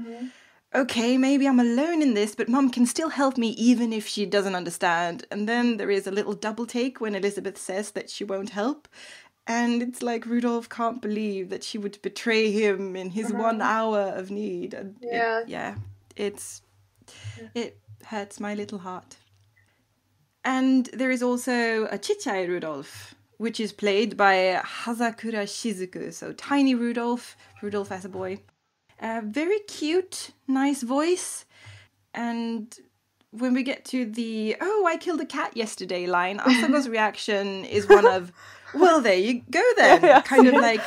[SPEAKER 1] okay, maybe I'm alone in this, but Mum can still help me even if she doesn't understand. And then there is a little double take when Elizabeth says that she won't help. And it's like Rudolph can't believe that she would betray him in his 1 hour of need. And it hurts my little heart. And there is also a Chichai Rudolph, which is played by Hazakura Shizuku. So tiny Rudolph as a boy. Very cute, nice voice. And when we get to the, "Oh, I killed a cat yesterday" line, Asako's reaction is one of, "Well, there you go then." Kind of like,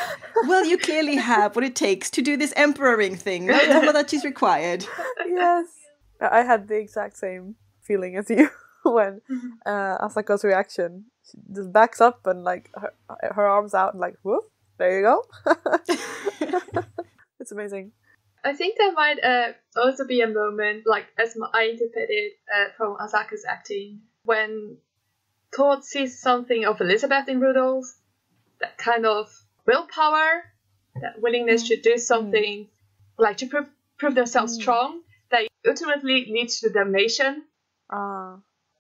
[SPEAKER 1] "Well, you clearly have what it takes to do this emperoring thing. No Tomodachi's required."
[SPEAKER 2] Yes. I had the exact same feeling as you when Asako's reaction. She just backs up and like her arms out and like, whoop, there you go. It's amazing.
[SPEAKER 3] I think there might also be a moment, like as I interpreted from Asako's acting, when Todd sees something of Elizabeth in Rudolph, that kind of willpower, that willingness to do something, like to prove themselves strong, that ultimately leads to damnation.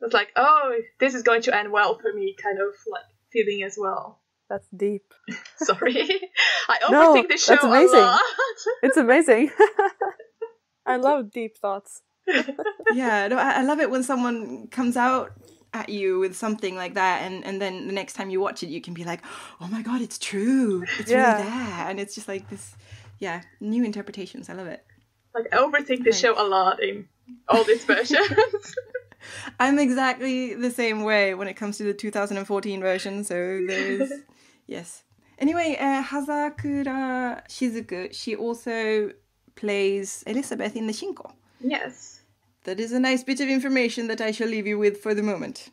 [SPEAKER 3] It's like, oh, this is going to end well for me, kind of like feeling as well.
[SPEAKER 2] That's deep.
[SPEAKER 3] Sorry. I overthink the show a lot.
[SPEAKER 2] It's amazing. I love deep thoughts.
[SPEAKER 1] Yeah, no, I love it when someone comes out at you with something like that, and then the next time you watch it, you can be like, "Oh my god, it's true. It's really there." And it's just like this, new interpretations. I love it.
[SPEAKER 3] Like, I overthink the show a lot in all these versions.
[SPEAKER 1] I'm exactly the same way when it comes to the 2014 version, so there's... Yes. Anyway, Hazakura Shizuku, she also plays Elizabeth in the Shinko.
[SPEAKER 3] Yes.
[SPEAKER 1] That is a nice bit of information that I shall leave you with for the moment.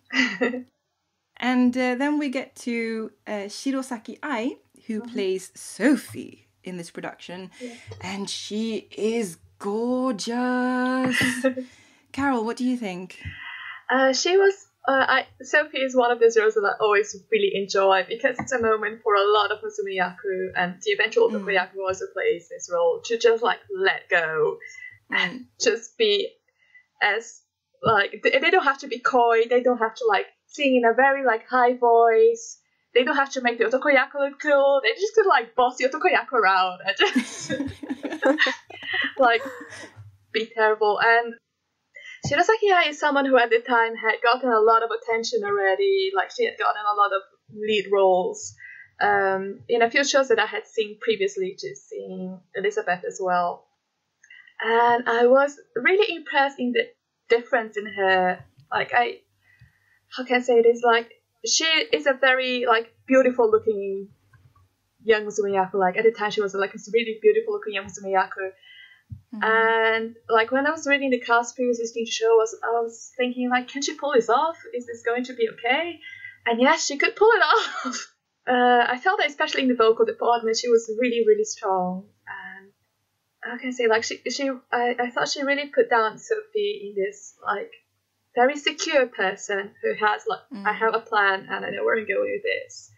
[SPEAKER 1] And then we get to Shirosaki Ai, who plays Sophie in this production.
[SPEAKER 3] Yeah.
[SPEAKER 1] And she is gorgeous. Carol, what do you think?
[SPEAKER 3] Sophie is one of those roles that I always really enjoy because it's a moment for a lot of Musume Yaku, and the eventual Otoko Yaku also plays this role to just like let go and just be as like they don't have to be coy, they don't have to like sing in a very like high voice, they don't have to make the Otoko Yaku look cool, they just could like boss the Otoko Yaku around and just like be terrible. And Shirosaki Ai is someone who at the time had gotten a lot of attention already, like she had gotten a lot of lead roles in a few shows that I had seen previously, to seeing Elizabeth as well. And I was really impressed in the difference in her. Like how can I say this? Like she is a very like beautiful looking young Musume Yaku. Like at the time she was like this really beautiful looking young Musume Yaku. And like when I was reading the cast previously to the show, I was thinking like, can she pull this off? Is this going to be okay? And yes, she could pull it off. I felt that especially in the vocal department, she was really, really strong. And how can I say, like I thought she really put down Sophie in this like very secure person who has like, I have a plan and I know where I'm going with this,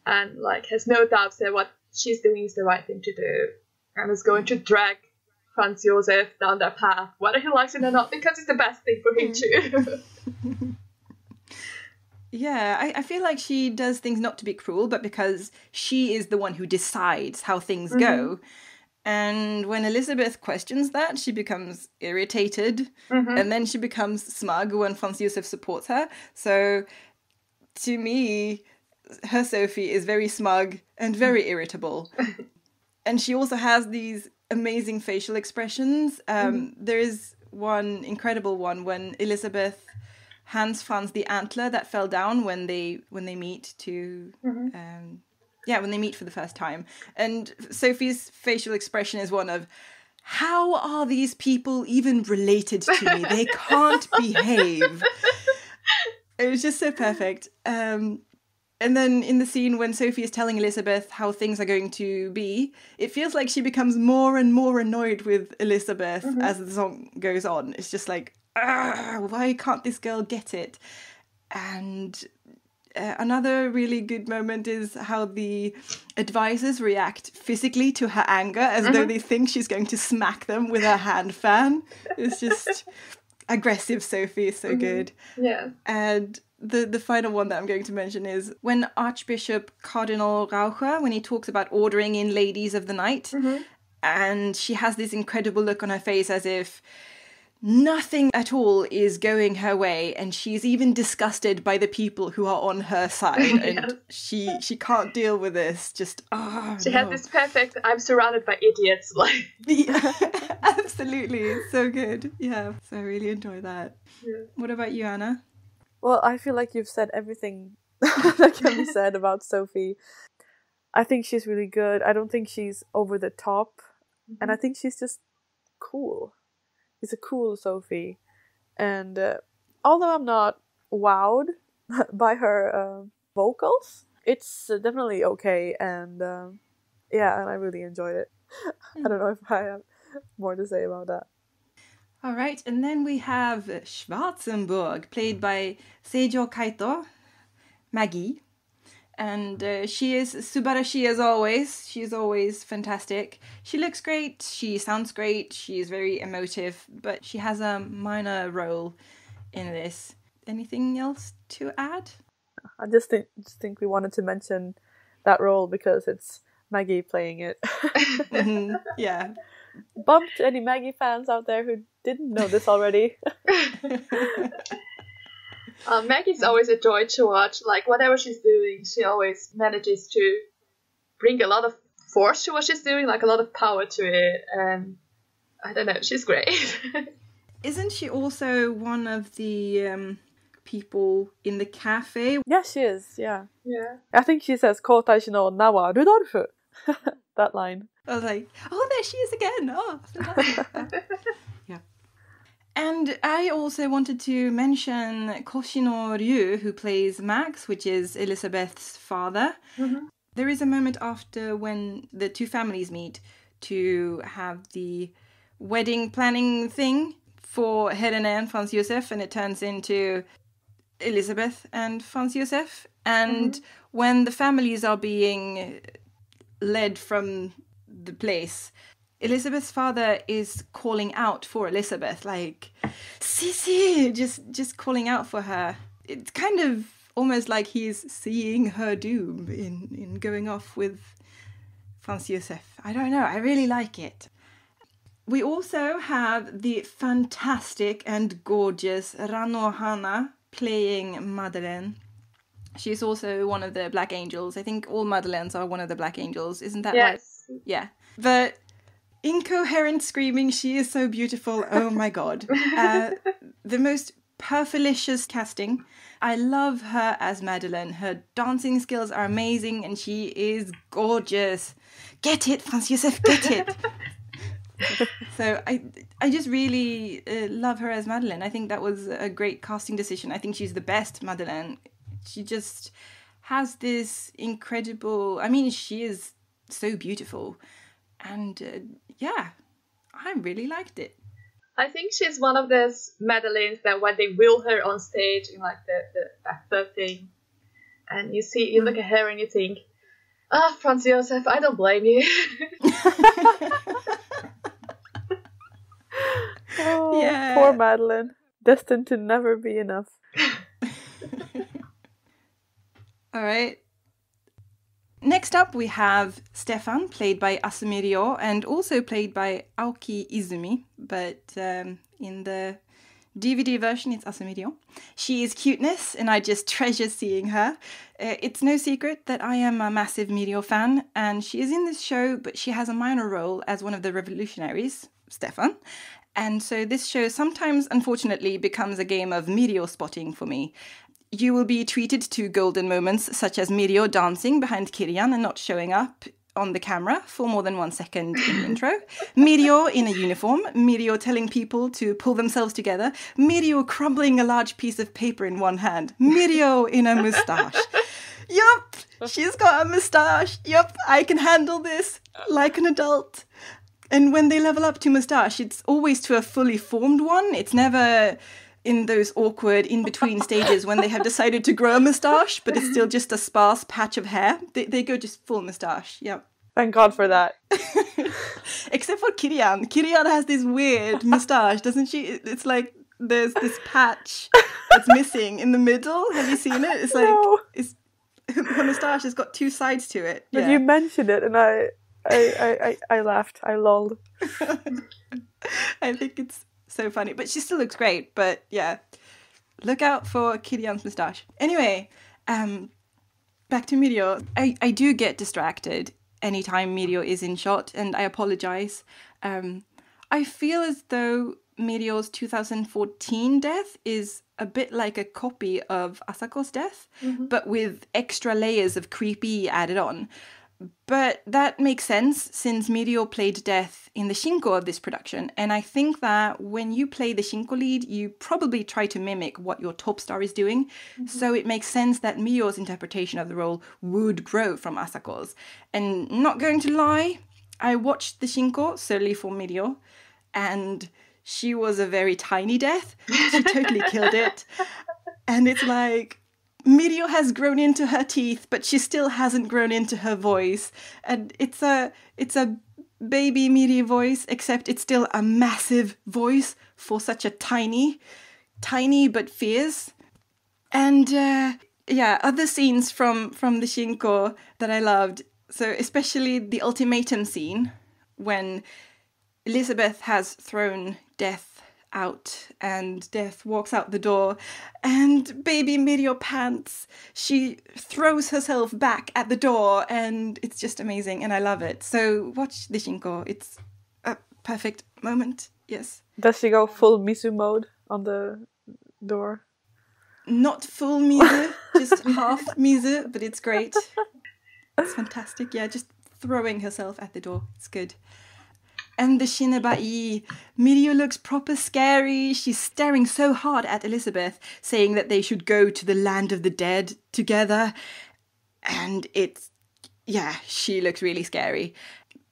[SPEAKER 3] and like has no doubts that what she's doing is the right thing to do, and is going to drag Franz Josef down that path, whether he likes it or not, because it's the best thing for him to.
[SPEAKER 1] Yeah, I feel like she does things not to be cruel, but because she is the one who decides how things go. And when Elizabeth questions that, she becomes irritated, and then she becomes smug when Franz Josef supports her. So, to me, her Sophie is very smug and very irritable. And she also has these amazing facial expressions. There is one incredible one when Elizabeth hands Franz the antler that fell down when they meet to when they meet for the first time, and Sophie's facial expression is one of, how are these people even related to me? They can't behave. It was just so perfect. And then in the scene when Sophie is telling Elizabeth how things are going to be, it feels like she becomes more and more annoyed with Elizabeth as the song goes on. It's just like, why can't this girl get it? And another really good moment is how the advisors react physically to her anger, as though they think she's going to smack them with her hand fan. It's just aggressive Sophie is so good.
[SPEAKER 3] Yeah.
[SPEAKER 1] And the final one that I'm going to mention is when Archbishop Cardinal Raucher, when he talks about ordering in ladies of the night, and she has this incredible look on her face as if nothing at all is going her way, and she's even disgusted by the people who are on her side, and she can't deal with this. Just she
[SPEAKER 3] has this perfect I'm surrounded by idiots like.
[SPEAKER 1] Yeah, absolutely, it's so good. Yeah, so I really enjoy that.
[SPEAKER 3] Yeah.
[SPEAKER 1] What about you, Anna?
[SPEAKER 2] Well, I feel like you've said everything that can be said about Sophie. I think she's really good. I don't think she's over the top, and I think she's just cool. She's a cool Sophie, and although I'm not wowed by her vocals, it's definitely okay, and and I really enjoyed it. I don't know if I have more to say about that.
[SPEAKER 1] All right, and then we have Schwarzenberg, played by Seijo Kaito, Maggie. And she is subarashi as always. She's always fantastic. She looks great, she sounds great, she is very emotive, but she has a minor role in this. Anything else to add?
[SPEAKER 2] I just think we wanted to mention that role because it's Maggie playing it.
[SPEAKER 1] Yeah.
[SPEAKER 2] Bump to any Maggie fans out there who didn't know this already.
[SPEAKER 3] Maggie's always a joy to watch. Like, whatever she's doing, she always manages to bring a lot of force to what she's doing, like a lot of power to it. And I don't know, she's great.
[SPEAKER 1] Isn't she also one of the people in the cafe?
[SPEAKER 2] Yeah, she is, yeah.
[SPEAKER 3] Yeah.
[SPEAKER 2] I think she says, 皇太子の名はルドルフ. That line.
[SPEAKER 1] I was like, oh, there she is again. Oh, fantastic. Yeah. And I also wanted to mention Koshino Ryu, who plays Max, which is Elizabeth's father.
[SPEAKER 3] Mm-hmm.
[SPEAKER 1] There is a moment after when the two families meet to have the wedding planning thing for Helena and Franz Josef, and it turns into Elizabeth and Franz Josef. And when the families are being led from the place, Elizabeth's father is calling out for Elizabeth, like, Sisi, just calling out for her. It's kind of almost like he's seeing her doom in going off with Franz Josef. I don't know, I really like it. We also have the fantastic and gorgeous Rano Hana playing Madeleine. She's also one of the Black Angels. I think all Madeleines are one of the Black Angels. Isn't that right?
[SPEAKER 3] Yes.
[SPEAKER 1] Yeah. But incoherent screaming, she is so beautiful. Oh my god. The most perfilicious casting. I love her as Madeleine. Her dancing skills are amazing and she is gorgeous. Get it, Franz Josef, get it. So I just really love her as Madeleine. I think that was a great casting decision. I think she's the best Madeleine. She just has this incredible... I mean, she is so beautiful. And yeah, I really liked it.
[SPEAKER 3] I think she's one of those Madeleines that when they wheel her on stage in like the actor thing, and you look at her and you think, Franz Josef, I don't blame you.
[SPEAKER 2] Oh,
[SPEAKER 1] Yeah.
[SPEAKER 2] poor Madeleine. Destined to never be enough.
[SPEAKER 1] All right. Next up, we have Stefan, played by Asumi Ryo, and also played by Aoki Izumi, but in the DVD version, it's Asumi Ryo. She is cuteness, and I just treasure seeing her. It's no secret that I am a massive Mirio fan, and she is in this show, but she has a minor role as one of the revolutionaries, Stefan. And so this show sometimes, unfortunately, becomes a game of Mirio spotting for me. You will be treated to golden moments such as Mirio dancing behind Kirian and not showing up on the camera for more than 1 second in the intro. Mirio in a uniform. Mirio telling people to pull themselves together. Mirio crumbling a large piece of paper in one hand. Mirio in a moustache. Yup, she's got a moustache. Yup, I can handle this like an adult. And when they level up to moustache, it's always to a fully formed one. It's never in those awkward in-between stages when they have decided to grow a moustache, but it's still just a sparse patch of hair. They go just full moustache, yep.
[SPEAKER 2] Thank God for that.
[SPEAKER 1] Except for Kirian. Kirian has this weird moustache, doesn't she? It's like there's this patch that's missing in the middle. Have you seen it? It's like,
[SPEAKER 2] No.
[SPEAKER 1] it's her moustache has got two sides to it.
[SPEAKER 2] But
[SPEAKER 1] Yeah.
[SPEAKER 2] you mentioned it and I laughed. I lolled.
[SPEAKER 1] I think it's so funny, but she still looks great. But yeah, look out for Kirian's moustache. Anyway, back to Mirio. I do get distracted anytime Mirio is in shot, and I apologize. I feel as though Mirio's 2014 death is a bit like a copy of Asako's death, but with extra layers of creepy added on. But that makes sense since Mirio played Death in the Shinko of this production, and I think that when you play the Shinko lead, you probably try to mimic what your top star is doing, so it makes sense that Mirio's interpretation of the role would grow from Asako's. And not going to lie, I watched the Shinko solely for Mirio, and she was a very tiny death. She totally killed it. And it's like, Mirio has grown into her teeth, but she still hasn't grown into her voice. And it's a baby Mirio voice, except it's still a massive voice for such a tiny but fierce. And yeah, other scenes from the Shinko that I loved. So especially the ultimatum scene when Elizabeth has thrown Death out and Death walks out the door and baby Mirio pants. She throws herself back at the door and it's just amazing and I love it. So watch the Shinko. It's a perfect moment. Yes.
[SPEAKER 2] Does she go full Misu mode on the door?
[SPEAKER 1] Not full Mise, just half Mise, but it's great. It's fantastic. Yeah, just throwing herself at the door. It's good. And the Shinabai, Mirio looks proper scary. She's staring so hard at Elizabeth, saying that they should go to the land of the dead together. And she looks really scary.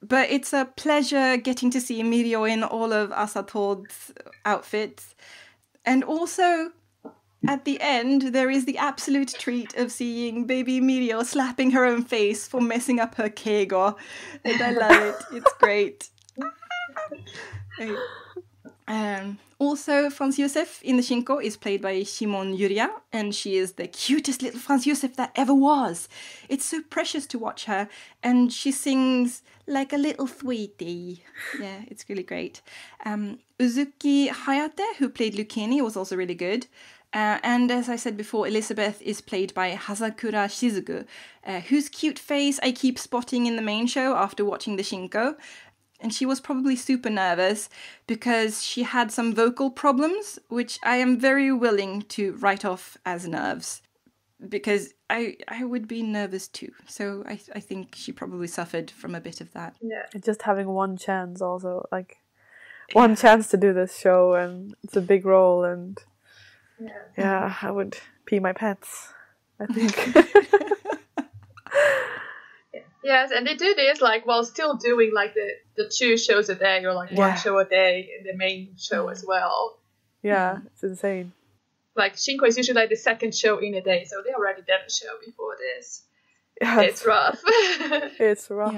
[SPEAKER 1] But it's a pleasure getting to see Mirio in all of Asato's outfits. And also, at the end, there is the absolute treat of seeing baby Mirio slapping her own face for messing up her keigo. And I love it. It's great. Also, Franz Josef in the Shinko is played by Shimon Yuria, and she is the cutest little Franz Josef that ever was. It's so precious to watch her, and she sings like a little sweetie. Yeah, it's really great. Uzuki Hayate, who played Lucchini, was also really good. And as I said before, Elizabeth is played by Hazakura Shizuku, whose cute face I keep spotting in the main show after watching the Shinko. And she was probably super nervous because she had some vocal problems, which I am very willing to write off as nerves, because I would be nervous too. So I think she probably suffered from a bit of that.
[SPEAKER 3] Yeah.
[SPEAKER 2] Just having one chance also, like one chance to do this show, and it's a big role, and yeah, I would pee my pants, I think.
[SPEAKER 3] Yes, and they do this like while still doing like the 2 shows a day, or like 1 show a day in the main show as well.
[SPEAKER 2] Yeah, it's insane.
[SPEAKER 3] Like Shinko is usually like the 2nd show in a day, so they already did a show before this.
[SPEAKER 2] Yeah,
[SPEAKER 3] it's rough.
[SPEAKER 2] It's rough.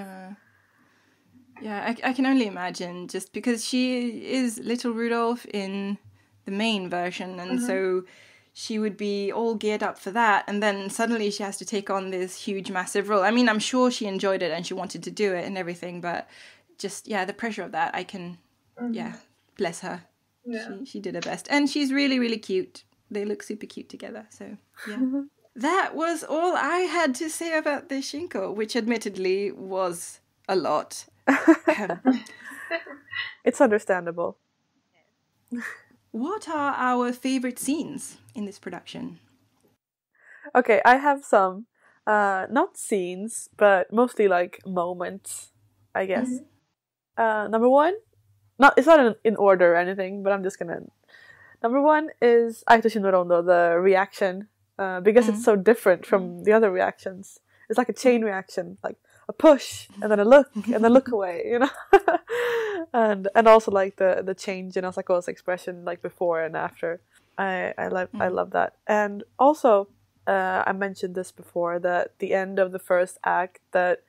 [SPEAKER 1] Yeah, I can only imagine, just because she is Little Rudolph in the main version, and so she would be all geared up for that, and then suddenly she has to take on this huge, massive role. I mean, I'm sure she enjoyed it and she wanted to do it and everything, but just, the pressure of that, I can, bless her. Yeah. She did her best. And she's really, really cute. They look super cute together, so, yeah. That was all I had to say about the Shinko, which admittedly was a lot.
[SPEAKER 2] It's understandable.
[SPEAKER 1] What are our favorite scenes in this production?
[SPEAKER 2] Okay, I have some, not scenes, but mostly like moments, I guess. Number 1, it's not in order or anything, but I'm just gonna. Number 1 is Aitoshi no Rondo, the reaction, because it's so different from the other reactions. It's like a chain reaction, like a push and then a look and then look away, you know. and also like the change in Asako's expression, like before and after. I love that. And also I mentioned this before, that the end of the first act, that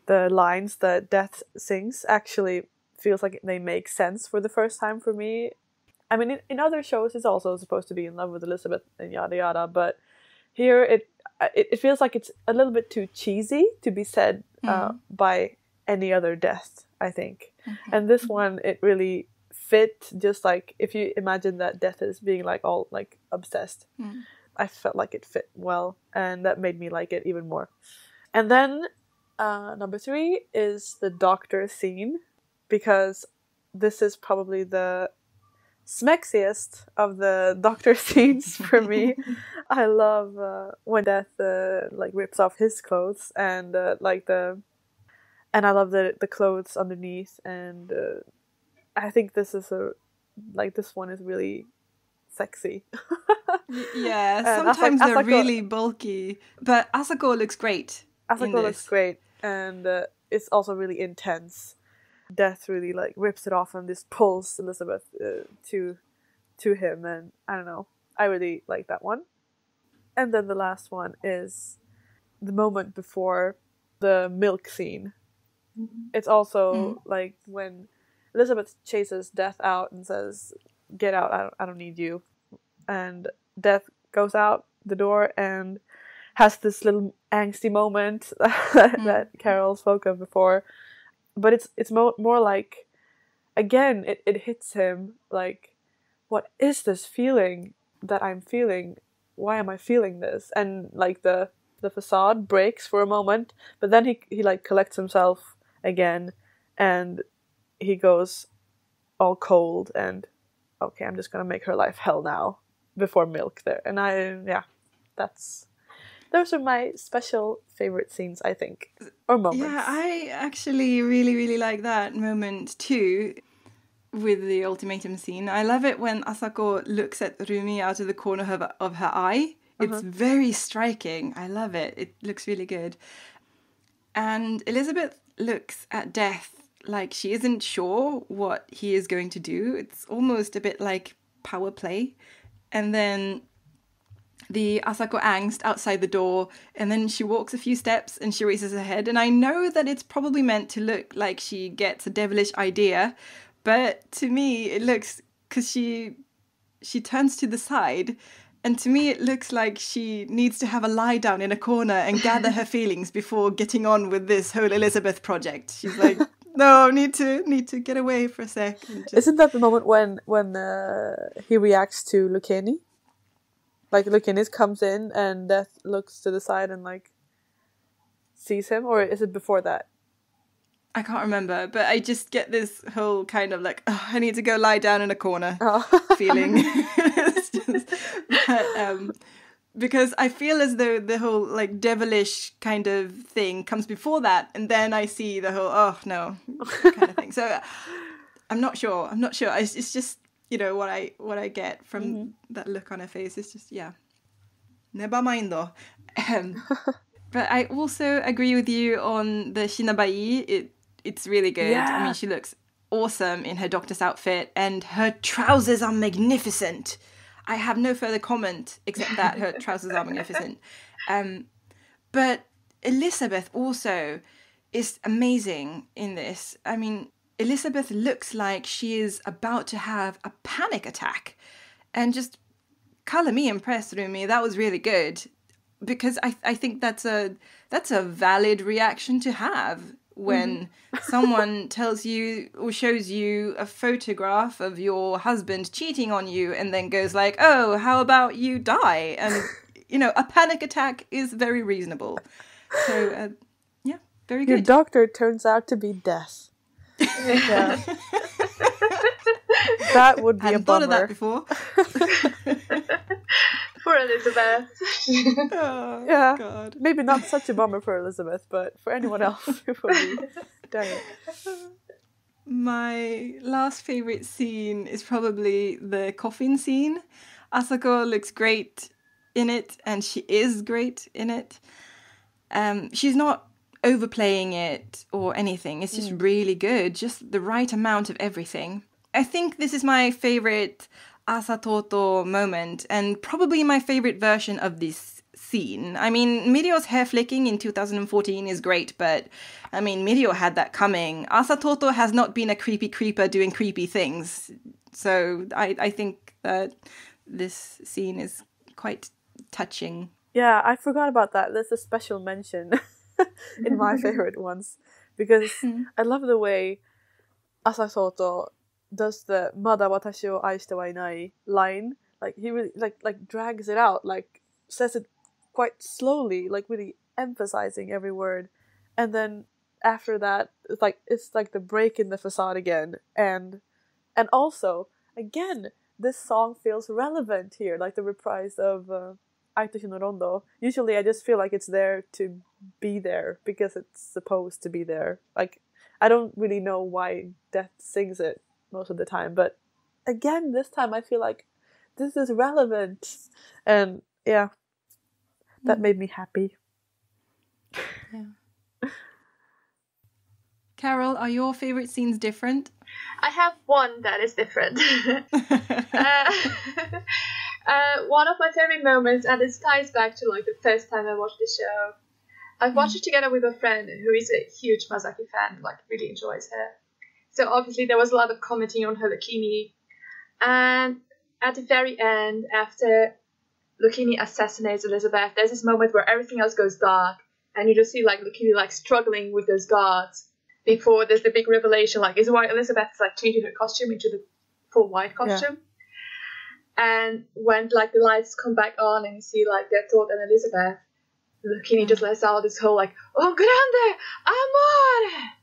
[SPEAKER 2] the lines that Death sings actually feels like they make sense for the first time for me. I mean, in other shows it's also supposed to be in love with Elizabeth and yada yada, but here it feels like it's a little bit too cheesy to be said by any other Death, I think. And this one, it really fit, just like if you imagine that Death is being like all like obsessed. I felt like it fit well, and that made me like it even more. And then number 3 is the doctor scene, because this is probably the smexiest of the doctor scenes for me. I love when Death like rips off his clothes, and and I love the clothes underneath, and I think this one is really sexy.
[SPEAKER 1] Yeah, sometimes they're really bulky, but Asako looks great.
[SPEAKER 2] Asako looks great, and it's also really intense. Death really like rips it off and just pulls Elizabeth to him, and I don't know, I really like that one. And then the last one is the moment before the milk scene. It's also like when Elizabeth chases Death out and says, "Get out! I don't need you." And Death goes out the door and has this little angsty moment that Carol spoke of before. But it's more like, again, it hits him like, what is this feeling that I'm feeling? Why am I feeling this? And like the facade breaks for a moment, but then he like collects himself again, and he goes, all cold and okay, I'm just gonna make her life hell now before milk there. And those are my special favorite scenes, I think, or moments.
[SPEAKER 1] Yeah, I actually really, really like that moment too with the ultimatum scene. I love it when Asako looks at Rumi out of the corner of her eye. It's very striking. I love it. It looks really good. And Elizabeth looks at Death like she isn't sure what he is going to do. It's almost a bit like power play. And then the Asako angst outside the door, and then she walks a few steps and she raises her head. And I know that it's probably meant to look like she gets a devilish idea, but to me it looks, because she turns to the side, and to me it looks like she needs to have a lie down in a corner and gather her feelings before getting on with this whole Elizabeth project. She's like, no, need to get away for a sec.
[SPEAKER 2] Isn't that the moment when he reacts to Lucchini? Like Lucchini comes in and Death looks to the side and like sees him, or is it before that?
[SPEAKER 1] I can't remember, but I just get this whole kind of like, oh, I need to go lie down in a corner feeling. It's just, because I feel as though the whole like devilish kind of thing comes before that, and then I see the whole, oh no, kind of thing. So I'm not sure. It's just, you know, what I get from that look on her face. It's just, yeah. Never mind though. But I also agree with you on the Shinabai. It's really good. Yeah. I mean, she looks awesome in her doctor's outfit, and her trousers are magnificent. I have no further comment except that her trousers are magnificent. But Elizabeth also is amazing in this. I mean, Elizabeth looks like she is about to have a panic attack. And just color me impressed, Rumi. That was really good. Because I think that's a valid reaction to have when someone tells you or shows you a photograph of your husband cheating on you and then goes like, oh, how about you die? And, you know, a panic attack is very reasonable. So, yeah, very good.
[SPEAKER 2] Your doctor turns out to be Death. Yeah. That would be a bummer.
[SPEAKER 1] I hadn't thought of that before.
[SPEAKER 3] Poor Elizabeth.
[SPEAKER 1] Oh,
[SPEAKER 2] yeah.
[SPEAKER 1] God.
[SPEAKER 2] Maybe not such a bummer for Elizabeth, but for anyone else, it would be. Dang it.
[SPEAKER 1] My last favourite scene is probably the coffin scene. Asako looks great in it, and she is great in it. She's not overplaying it or anything. It's just really good. Just the right amount of everything. I think this is my favourite Asatoto moment, and probably my favourite version of this scene. I mean, Mirio's hair flicking in 2014 is great, but I mean, Mirio had that coming. Asatoto has not been a creepy creeper doing creepy things. So I think that this scene is quite touching.
[SPEAKER 2] Yeah, I forgot about that. There's a special mention in my favourite ones, because I love the way Asatoto does the "Mada watashi wo aishite wa inai" line. Like he really like drags it out, like says it quite slowly, like really emphasizing every word. And then after that, it's like the break in the facade again. And also, again, this song feels relevant here, like the reprise of Aitoshi no Rondo. Usually I just feel like it's there to be there because it's supposed to be there. Like, I don't really know why Death sings it most of the time, but again, this time I feel like this is relevant, and yeah, that made me happy.
[SPEAKER 1] Yeah. Carol, are your favorite scenes different?
[SPEAKER 3] I have one that is different. One of my favorite moments, and this ties back to like the first time I watched the show. I watched it together with a friend who is a huge Masaki fan, like really enjoys her. So obviously there was a lot of commenting on her Lucchini. And at the very end, after Lucchini assassinates Elizabeth, there's this moment where everything else goes dark, and you just see like Lucchini like struggling with those guards before there's the big revelation, like is why Elizabeth is like changing her costume into the full white costume. Yeah. And when like the lights come back on and you see like Bertolt and Elizabeth, Lucchini just lets out this whole like, oh grande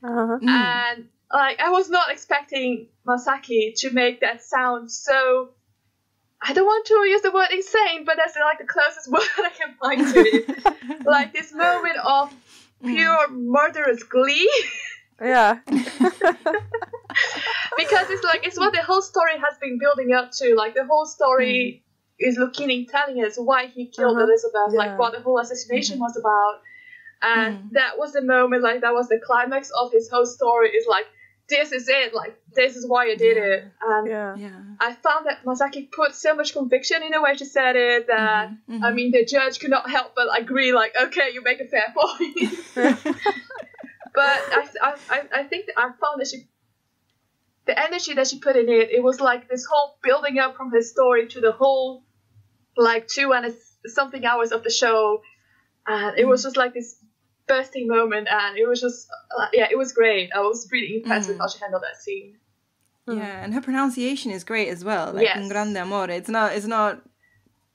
[SPEAKER 3] amore, and Like, I was not expecting Masaki to make that sound so... I don't want to use the word insane, but that's like the closest word I can find to it. Like this moment of pure murderous glee.
[SPEAKER 2] Yeah.
[SPEAKER 3] Because it's what the whole story has been building up to. Like the whole story is Lucchini telling us why he killed Elizabeth, like what the whole assassination was about. And that was the moment, like that was the climax of his whole story, is like, this is it, like this is why I did it. And I found that Masaki put so much conviction in the way she said it that I mean the judge could not help but agree, like, okay, you make a fair point. But I think that I found that the energy that she put in it was like this whole building up from her story to the whole like 2 and something hours of the show, and it was just like this bursting moment, and it was just it was great. I was really impressed with how she handled that scene.
[SPEAKER 1] Yeah, and her pronunciation is great as well. Like Un Grande Amore, it's not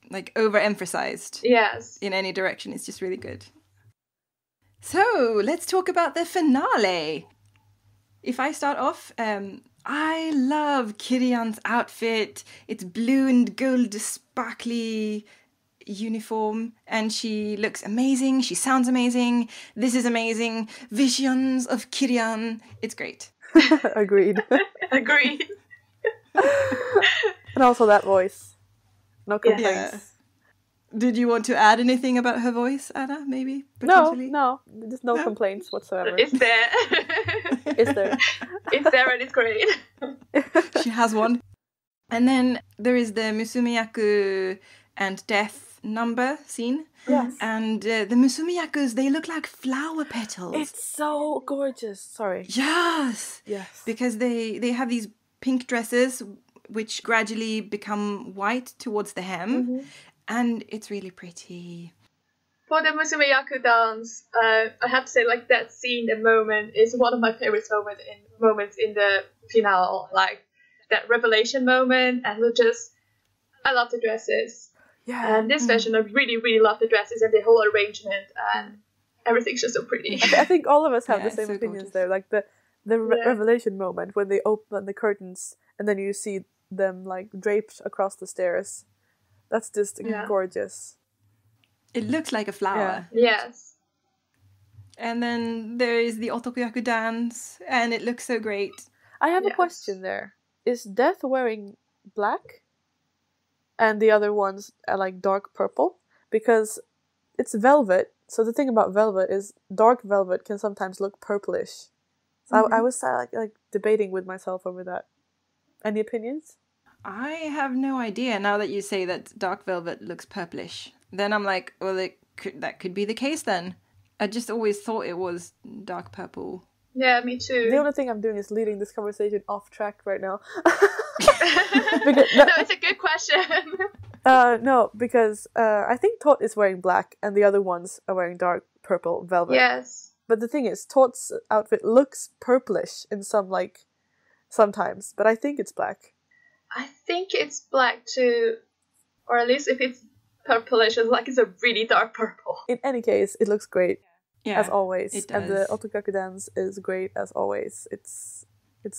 [SPEAKER 1] like overemphasized.
[SPEAKER 3] Yes,
[SPEAKER 1] in any direction. It's just really good. So let's talk about the finale. If I start off, I love Kirian's outfit. It's blue and gold, sparkly uniform, and she looks amazing. She sounds amazing. This is amazing. Visions of Kirian. It's great.
[SPEAKER 2] Agreed.
[SPEAKER 3] Agreed.
[SPEAKER 2] And also that voice. No complaints.
[SPEAKER 1] Yeah. Did you want to add anything about her voice, Anna, maybe?
[SPEAKER 2] No. There's no complaints whatsoever.
[SPEAKER 3] It's there.
[SPEAKER 2] It's there.
[SPEAKER 3] It's there and it's great.
[SPEAKER 1] She has one. And then there is the Musumiyaku and death number scene.
[SPEAKER 2] Yes.
[SPEAKER 1] And the Musumiyakus, they look like flower petals.
[SPEAKER 2] It's so gorgeous. Sorry.
[SPEAKER 1] Yes.
[SPEAKER 2] Yes.
[SPEAKER 1] Because they have these pink dresses which gradually become white towards the hem. And it's really pretty.
[SPEAKER 3] For the Musumiyaku dance, I have to say, like, that scene, the moment, is one of my favorite moments in the finale. Like, that revelation moment, and I love the dresses.
[SPEAKER 2] Yeah.
[SPEAKER 3] And this version, I really, really love the dresses and the whole arrangement, and everything's just so pretty.
[SPEAKER 2] I think all of us have the same
[SPEAKER 1] so
[SPEAKER 2] opinions
[SPEAKER 1] gorgeous.
[SPEAKER 2] there. Like, the revelation moment, when they open the curtains, and then you see them, like, draped across the stairs. That's just gorgeous.
[SPEAKER 1] It looks like a flower.
[SPEAKER 3] Yeah. Yes.
[SPEAKER 1] And then there is the Otokoyaku dance, and it looks so great.
[SPEAKER 2] I have a question there. Is Death wearing black? And the other ones are like dark purple? Because it's velvet, so the thing about velvet is dark velvet can sometimes look purplish. So I was like debating with myself over that. Any opinions?
[SPEAKER 1] I have no idea now that you say that dark velvet looks purplish. Then I'm like, well, that could be the case then. I just always thought it was dark purple.
[SPEAKER 3] Yeah, me too.
[SPEAKER 2] The only thing I'm doing is leading this conversation off track right now.
[SPEAKER 3] No, it's a good question.
[SPEAKER 2] No, because I think Tot is wearing black and the other ones are wearing dark purple velvet.
[SPEAKER 3] Yes.
[SPEAKER 2] But the thing is, Tot's outfit looks purplish in sometimes, but I think it's black.
[SPEAKER 3] I think it's black too, or at least if it's purplish, it's a really dark purple.
[SPEAKER 2] In any case, it looks great, as always.
[SPEAKER 1] It
[SPEAKER 2] and the
[SPEAKER 1] does.
[SPEAKER 2] Otokaku dance is great as always. It's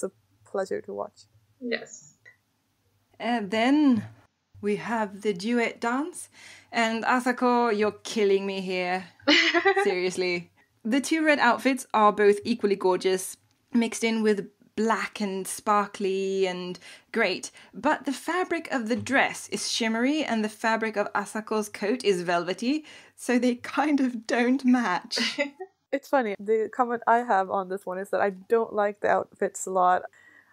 [SPEAKER 2] a pleasure to watch.
[SPEAKER 3] Yes.
[SPEAKER 1] And then we have the duet dance. And Asako, you're killing me here. Seriously. The two red outfits are both equally gorgeous, mixed in with black and sparkly and great. But the fabric of the dress is shimmery and the fabric of Asako's coat is velvety, so they kind of don't match.
[SPEAKER 2] It's funny. The comment I have on this one is that I don't like the outfits a lot.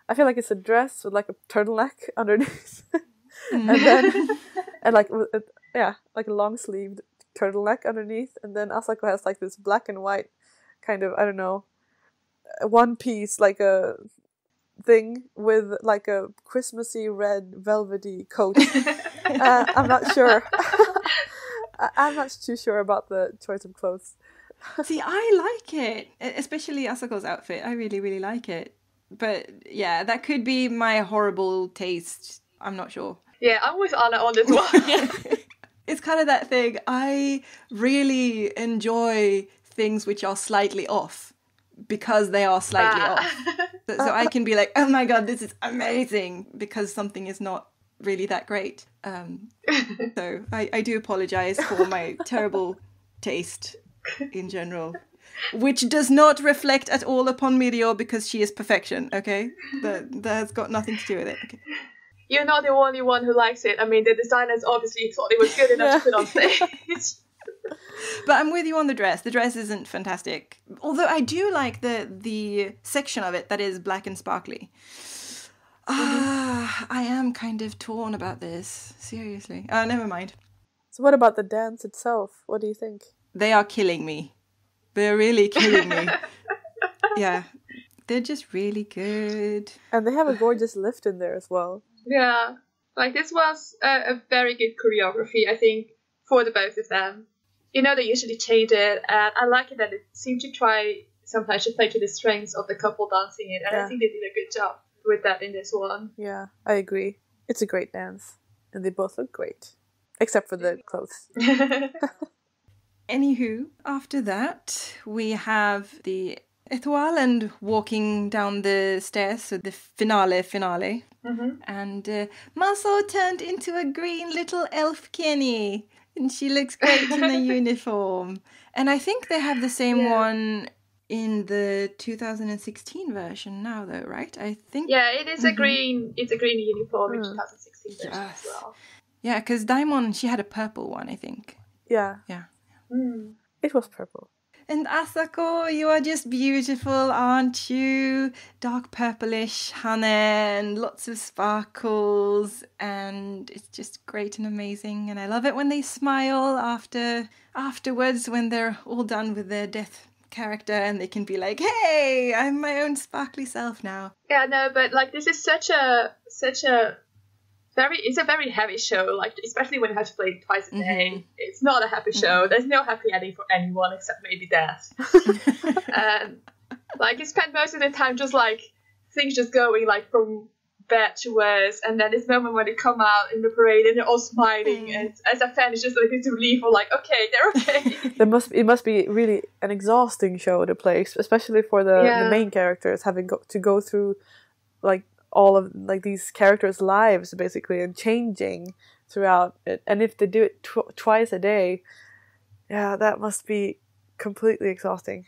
[SPEAKER 2] I feel like it's a dress with like a turtleneck underneath. And then like a long sleeved turtleneck underneath, and then Asako has like this black and white kind of, I don't know, one piece, like a thing with like a Christmassy red velvety coat. I'm not sure. I'm not too sure about the choice of clothes.
[SPEAKER 1] See, I like it, especially Asako's outfit. I really, really like it. But yeah, that could be my horrible taste. I'm not sure.
[SPEAKER 3] Yeah, I'm with Anna on this one.
[SPEAKER 1] It's kind of that thing. I really enjoy things which are slightly off. because they are slightly off. So I can be like, oh my god, this is amazing, because something is not really that great. So I do apologize for my terrible taste in general, which does not reflect at all upon Mirio, because she is perfection, okay? That has got nothing to do with it, okay?
[SPEAKER 3] You're not the only one who likes it. I mean, the designers obviously thought it was good enough to put on stage.
[SPEAKER 1] But I'm with you on the dress. The dress isn't fantastic. Although I do like the section of it that is black and sparkly. I am kind of torn about this. Seriously. Never mind.
[SPEAKER 2] So what about the dance itself? What do you think?
[SPEAKER 1] They are killing me. They're really killing me. Yeah. They're just really good.
[SPEAKER 2] And they have a gorgeous lift in there as well.
[SPEAKER 3] Yeah. Like, this was a very good choreography, I think, for the both of them. You know, they usually change it, and I like it that it seemed to try sometimes to play to the strengths of the couple dancing it, and I think they did a good job with that in this one.
[SPEAKER 2] Yeah, I agree. It's a great dance, and they both look great, except for the clothes.
[SPEAKER 1] Anywho, after that, we have the Etoile and walking down the stairs, so the finale.
[SPEAKER 3] Mm-hmm.
[SPEAKER 1] And Maso turned into a green little elf Kenny. And she looks great in a uniform. And I think they have the same one in the 2016 version now, though, right? I think.
[SPEAKER 3] Yeah, it is a green uniform in 2016 version as well.
[SPEAKER 1] Yeah, because Daimon, she had a purple one, I think.
[SPEAKER 2] Yeah.
[SPEAKER 1] Yeah.
[SPEAKER 2] It was purple.
[SPEAKER 1] And Asako, you are just beautiful, aren't you? Dark purplish honey and lots of sparkles, and it's just great and amazing. And I love it when they smile afterwards, when they're all done with their death character, and they can be like, "Hey, I'm my own sparkly self now."
[SPEAKER 3] Yeah, no, but like, this is such a it's a very heavy show, like, especially when you have to play it twice a day. It's not a happy show. There's no happy ending for anyone except maybe death. And like, you spend most of the time just like things just going like from bad to worse, and then this moment when they come out in the parade and they're all smiling, and as a fan it's just like this relief of like, okay, they're okay.
[SPEAKER 2] It must be really an exhausting show to play, especially for the main characters, having to go through like all of like these characters' lives basically, and changing throughout it. And if they do it twice a day, yeah, that must be completely exhausting.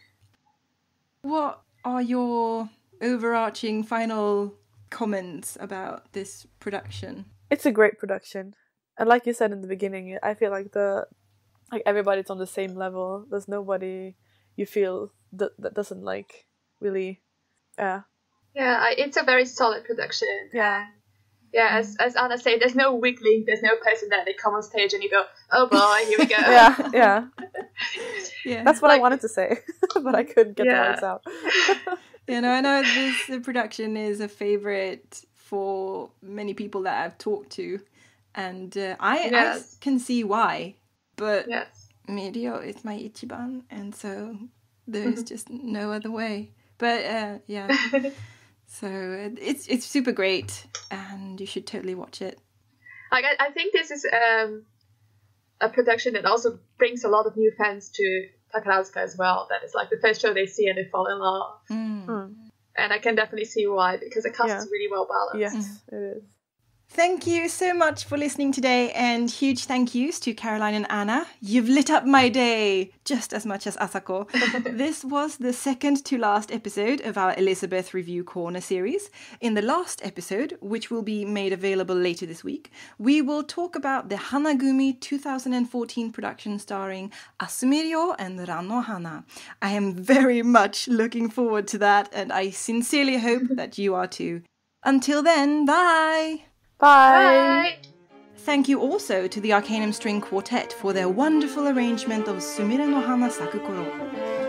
[SPEAKER 1] What are your overarching final comments about this production?
[SPEAKER 2] It's a great production, and like you said in the beginning, I feel like everybody's on the same level. There's nobody you feel that doesn't like really.
[SPEAKER 3] Yeah, it's a very solid production.
[SPEAKER 2] Yeah.
[SPEAKER 3] Yeah, as Anna said, there's no weak link, there's no person that they come on stage and you go, oh boy, here we go.
[SPEAKER 2] Yeah. That's what I wanted to say, but I couldn't get the words out.
[SPEAKER 1] I know this production is a favorite for many people that I've talked to, and I can see why, but Mirio is my Ichiban, and so there's just no other way. But so it's super great, and you should totally watch it.
[SPEAKER 3] Like, I think this is a production that also brings a lot of new fans to Takarazuka as well. That is like the first show they see and they fall in love. And I can definitely see why, because the cast is really well balanced.
[SPEAKER 2] Yes, it is.
[SPEAKER 1] Thank you so much for listening today, and huge thank yous to Caroline and Anna. You've lit up my day just as much as Asako. This was the second to last episode of our Elizabeth Review Corner series. In the last episode, which will be made available later this week, we will talk about the Hanagumi 2014 production starring Asumirio and Rano Hana. I am very much looking forward to that, and I sincerely hope that you are too. Until then, bye!
[SPEAKER 2] Bye!
[SPEAKER 1] Thank you also to the Arcanum String Quartet for their wonderful arrangement of Sumire no Hana Sakukoro.